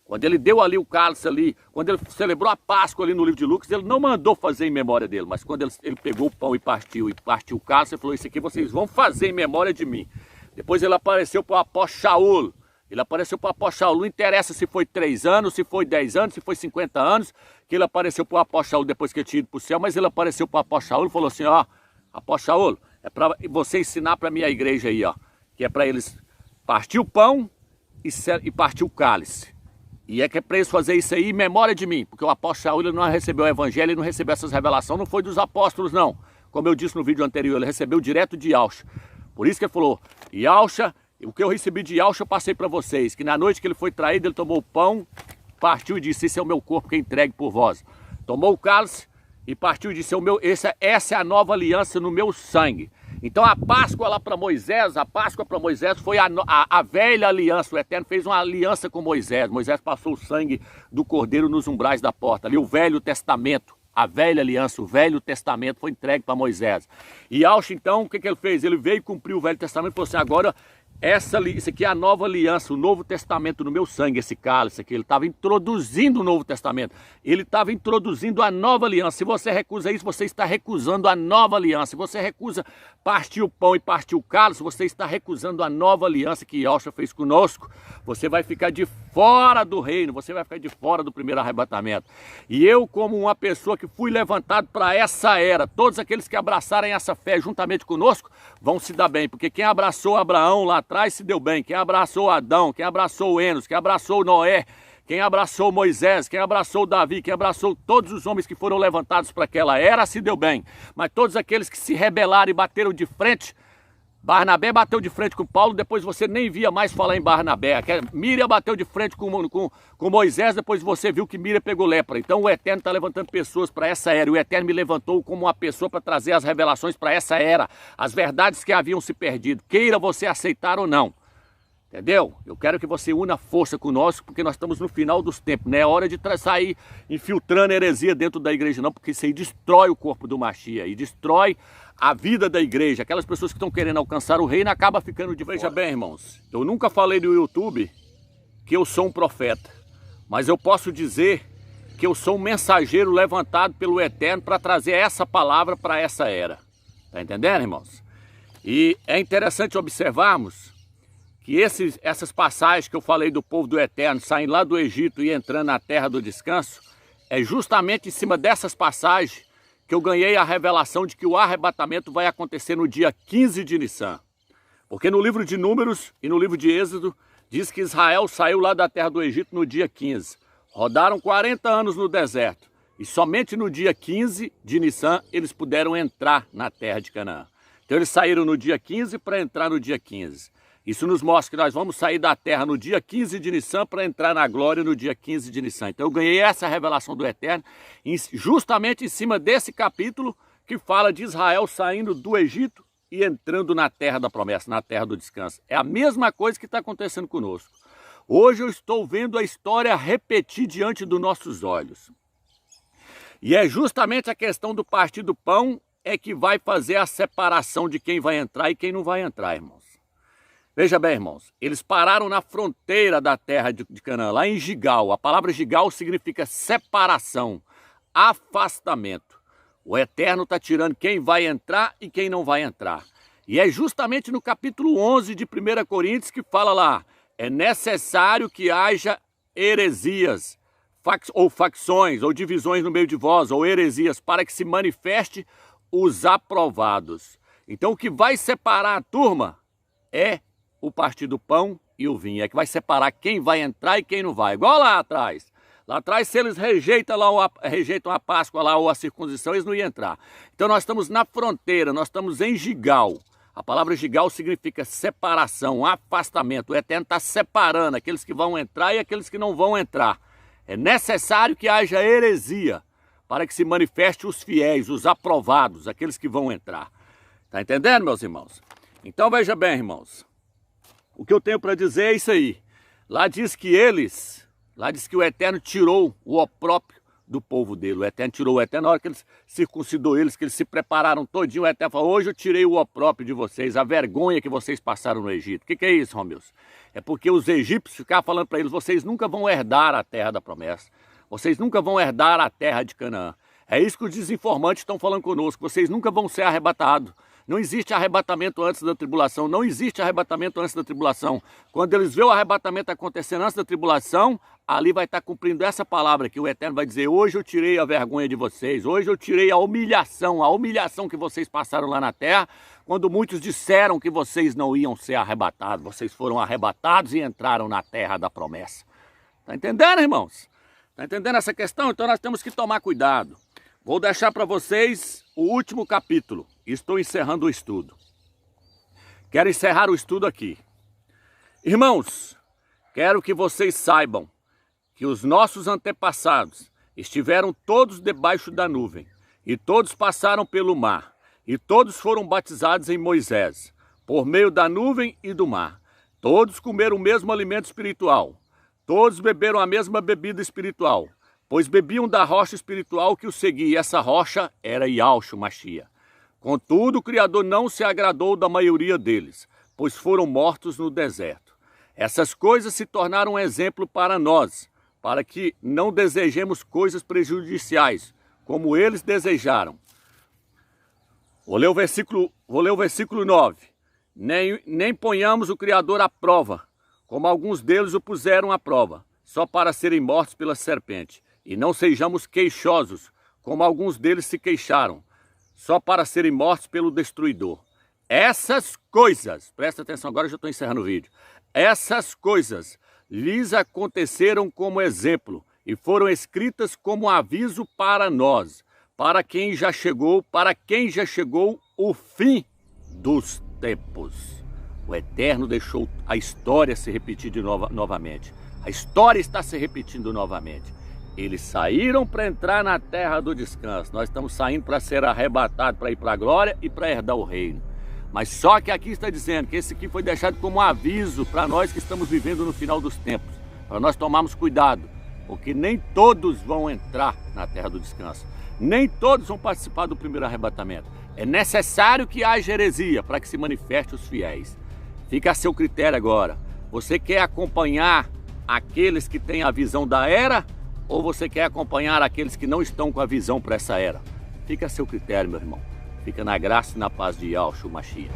Quando ele deu ali o cálice ali, quando ele celebrou a Páscoa ali no livro de Lucas, ele não mandou fazer em memória dele, mas quando ele pegou o pão e partiu o cálice, ele falou, isso aqui vocês vão fazer em memória de mim. Depois ele apareceu para o apóstolo Shaul. Ele apareceu para o apóstolo Shaul, não interessa se foi 3 anos, se foi 10 anos, se foi 50 anos, que ele apareceu para o apóstolo Shaul depois que ele tinha ido para o céu, mas ele apareceu para o apóstolo Shaul e falou assim, ó, apóstolo Shaul, é para você ensinar para a minha igreja aí, ó, que é para eles partir o pão e partir o cálice. E é que é para eles fazer isso aí em memória de mim, porque o apóstolo Shaul ele não recebeu o evangelho, ele não recebeu essas revelações, não foi dos apóstolos não. Como eu disse no vídeo anterior, ele recebeu direto de Yahusha. Por isso que ele falou, Yahusha, o que eu recebi de Yahusha eu passei para vocês, que na noite que ele foi traído, ele tomou o pão, partiu e disse, esse é o meu corpo que é entregue por vós. Tomou o cálice e partiu e disse, essa é a nova aliança no meu sangue. Então a Páscoa lá para Moisés, foi a velha aliança. O Eterno fez uma aliança com Moisés. Moisés passou o sangue do cordeiro nos umbrais da porta. Ali o Velho Testamento, a velha aliança, o Velho Testamento foi entregue para Moisés. E Yahusha então, o que ele fez? Ele veio cumprir o Velho Testamento e falou assim, agora isso aqui é a nova aliança, o Novo Testamento no meu sangue, esse cálice aqui. Ele estava introduzindo o Novo Testamento. Ele estava introduzindo a nova aliança. Se você recusa isso, você está recusando a nova aliança. Se você recusa partir o pão e partir o cálice, você está recusando a nova aliança que Yahusha fez conosco. Você vai ficar de fora do reino, você vai ficar de fora do primeiro arrebatamento. E eu, como uma pessoa que fui levantado para essa era, todos aqueles que abraçarem essa fé juntamente conosco, vão se dar bem. Porque quem abraçou Abraão lá atrás se deu bem, quem abraçou Adão, quem abraçou Enos, quem abraçou Noé, quem abraçou Moisés, quem abraçou Davi, quem abraçou todos os homens que foram levantados para aquela era se deu bem. Mas todos aqueles que se rebelaram e bateram de frente, Barnabé bateu de frente com Paulo, depois você nem via mais falar em Barnabé. Miriam bateu de frente com Moisés, depois você viu que Miriam pegou lepra. Então o Eterno está levantando pessoas para essa era. O Eterno me levantou como uma pessoa para trazer as revelações para essa era. As verdades que haviam se perdido. Queira você aceitar ou não. Entendeu? Eu quero que você una força conosco, porque nós estamos no final dos tempos. Não é hora de sair infiltrando heresia dentro da igreja não, porque isso aí destrói o corpo do Mashiach e destrói a vida da igreja. Aquelas pessoas que estão querendo alcançar o reino acabam ficando de fora. Veja bem, irmãos, eu nunca falei no YouTube que eu sou um profeta, mas eu posso dizer que eu sou um mensageiro levantado pelo Eterno para trazer essa palavra para essa era. Tá entendendo, irmãos? E é interessante observarmos que essas passagens que eu falei do povo do Eterno saindo lá do Egito e entrando na terra do descanso, é justamente em cima dessas passagens que eu ganhei a revelação de que o arrebatamento vai acontecer no dia 15 de Nissan. Porque no livro de Números e no livro de Êxodo, diz que Israel saiu lá da terra do Egito no dia 15. Rodaram 40 anos no deserto. E somente no dia 15 de Nissan eles puderam entrar na terra de Canaã. Então eles saíram no dia 15 para entrar no dia 15. Isso nos mostra que nós vamos sair da terra no dia 15 de Nissan para entrar na glória no dia 15 de Nissan. Então eu ganhei essa revelação do Eterno justamente em cima desse capítulo que fala de Israel saindo do Egito e entrando na terra da promessa, na terra do descanso. É a mesma coisa que está acontecendo conosco. Hoje eu estou vendo a história repetir diante dos nossos olhos. E é justamente a questão do partir do pão é que vai fazer a separação de quem vai entrar e quem não vai entrar, irmãos. Veja bem, irmãos, eles pararam na fronteira da terra de Canaã, lá em Gigal. A palavra Gigal significa separação, afastamento. O Eterno está tirando quem vai entrar e quem não vai entrar. E é justamente no capítulo 11 de 1 Coríntios que fala lá, é necessário que haja heresias, ou facções, ou divisões no meio de vós, ou heresias, para que se manifeste os aprovados. Então o que vai separar a turma é o partir do pão e o vinho. É que vai separar quem vai entrar e quem não vai. Igual lá atrás. Lá atrás, se eles rejeitam a Páscoa lá ou a circuncisão, eles não iam entrar. Então nós estamos na fronteira, nós estamos em Gigal. A palavra Gigal significa separação, afastamento. O Eterno está separando aqueles que vão entrar e aqueles que não vão entrar. É necessário que haja heresia para que se manifeste os fiéis, os aprovados, aqueles que vão entrar. Tá entendendo, meus irmãos? Então veja bem, irmãos. O que eu tenho para dizer é isso aí. Lá diz que o Eterno tirou o opróprio do povo dele. O Eterno tirou o Eterno, na hora que ele circuncidou eles, que eles se prepararam todinho, o Eterno falou, hoje eu tirei o opróprio de vocês, a vergonha que vocês passaram no Egito. O que é isso, Romeus? É porque os egípcios ficavam falando para eles, vocês nunca vão herdar a terra da promessa. Vocês nunca vão herdar a terra de Canaã. É isso que os desinformantes estão falando conosco. Vocês nunca vão ser arrebatados. Não existe arrebatamento antes da tribulação. Não existe arrebatamento antes da tribulação. Quando eles veem o arrebatamento acontecendo antes da tribulação, ali vai estar cumprindo essa palavra que o Eterno vai dizer, hoje eu tirei a vergonha de vocês, hoje eu tirei a humilhação que vocês passaram lá na terra, quando muitos disseram que vocês não iam ser arrebatados. Vocês foram arrebatados e entraram na terra da promessa. Tá entendendo, irmãos? Tá entendendo essa questão? Então nós temos que tomar cuidado. Vou deixar para vocês o último capítulo. Estou encerrando o estudo. Quero encerrar o estudo aqui. Irmãos, quero que vocês saibam que os nossos antepassados estiveram todos debaixo da nuvem, e todos passaram pelo mar, e todos foram batizados em Moisés, por meio da nuvem e do mar. Todos comeram o mesmo alimento espiritual, todos beberam a mesma bebida espiritual, pois bebiam da rocha espiritual que os seguia, e essa rocha era Yahshua Mashiach. Contudo, o Criador não se agradou da maioria deles, pois foram mortos no deserto. Essas coisas se tornaram um exemplo para nós, para que não desejemos coisas prejudiciais, como eles desejaram. Vou ler o versículo 9. Nem ponhamos o Criador à prova, como alguns deles o puseram à prova, só para serem mortos pela serpente. E não sejamos queixosos, como alguns deles se queixaram, só para serem mortos pelo destruidor. Essas coisas, presta atenção, agora eu já estou encerrando o vídeo. Essas coisas lhes aconteceram como exemplo e foram escritas como aviso para nós, para quem já chegou o fim dos tempos. O Eterno deixou a história se repetir novamente. A história está se repetindo novamente. Eles saíram para entrar na terra do descanso. Nós estamos saindo para ser arrebatados, para ir para a glória e para herdar o reino. Mas só que aqui está dizendo que esse aqui foi deixado como um aviso para nós que estamos vivendo no final dos tempos. Para nós tomarmos cuidado, porque nem todos vão entrar na terra do descanso. Nem todos vão participar do primeiro arrebatamento. É necessário que haja heresia para que se manifeste os fiéis. Fica a seu critério agora. Você quer acompanhar aqueles que têm a visão da era, ou você quer acompanhar aqueles que não estão com a visão para essa era? Fica a seu critério, meu irmão. Fica na graça e na paz de Yahshua Mashiach.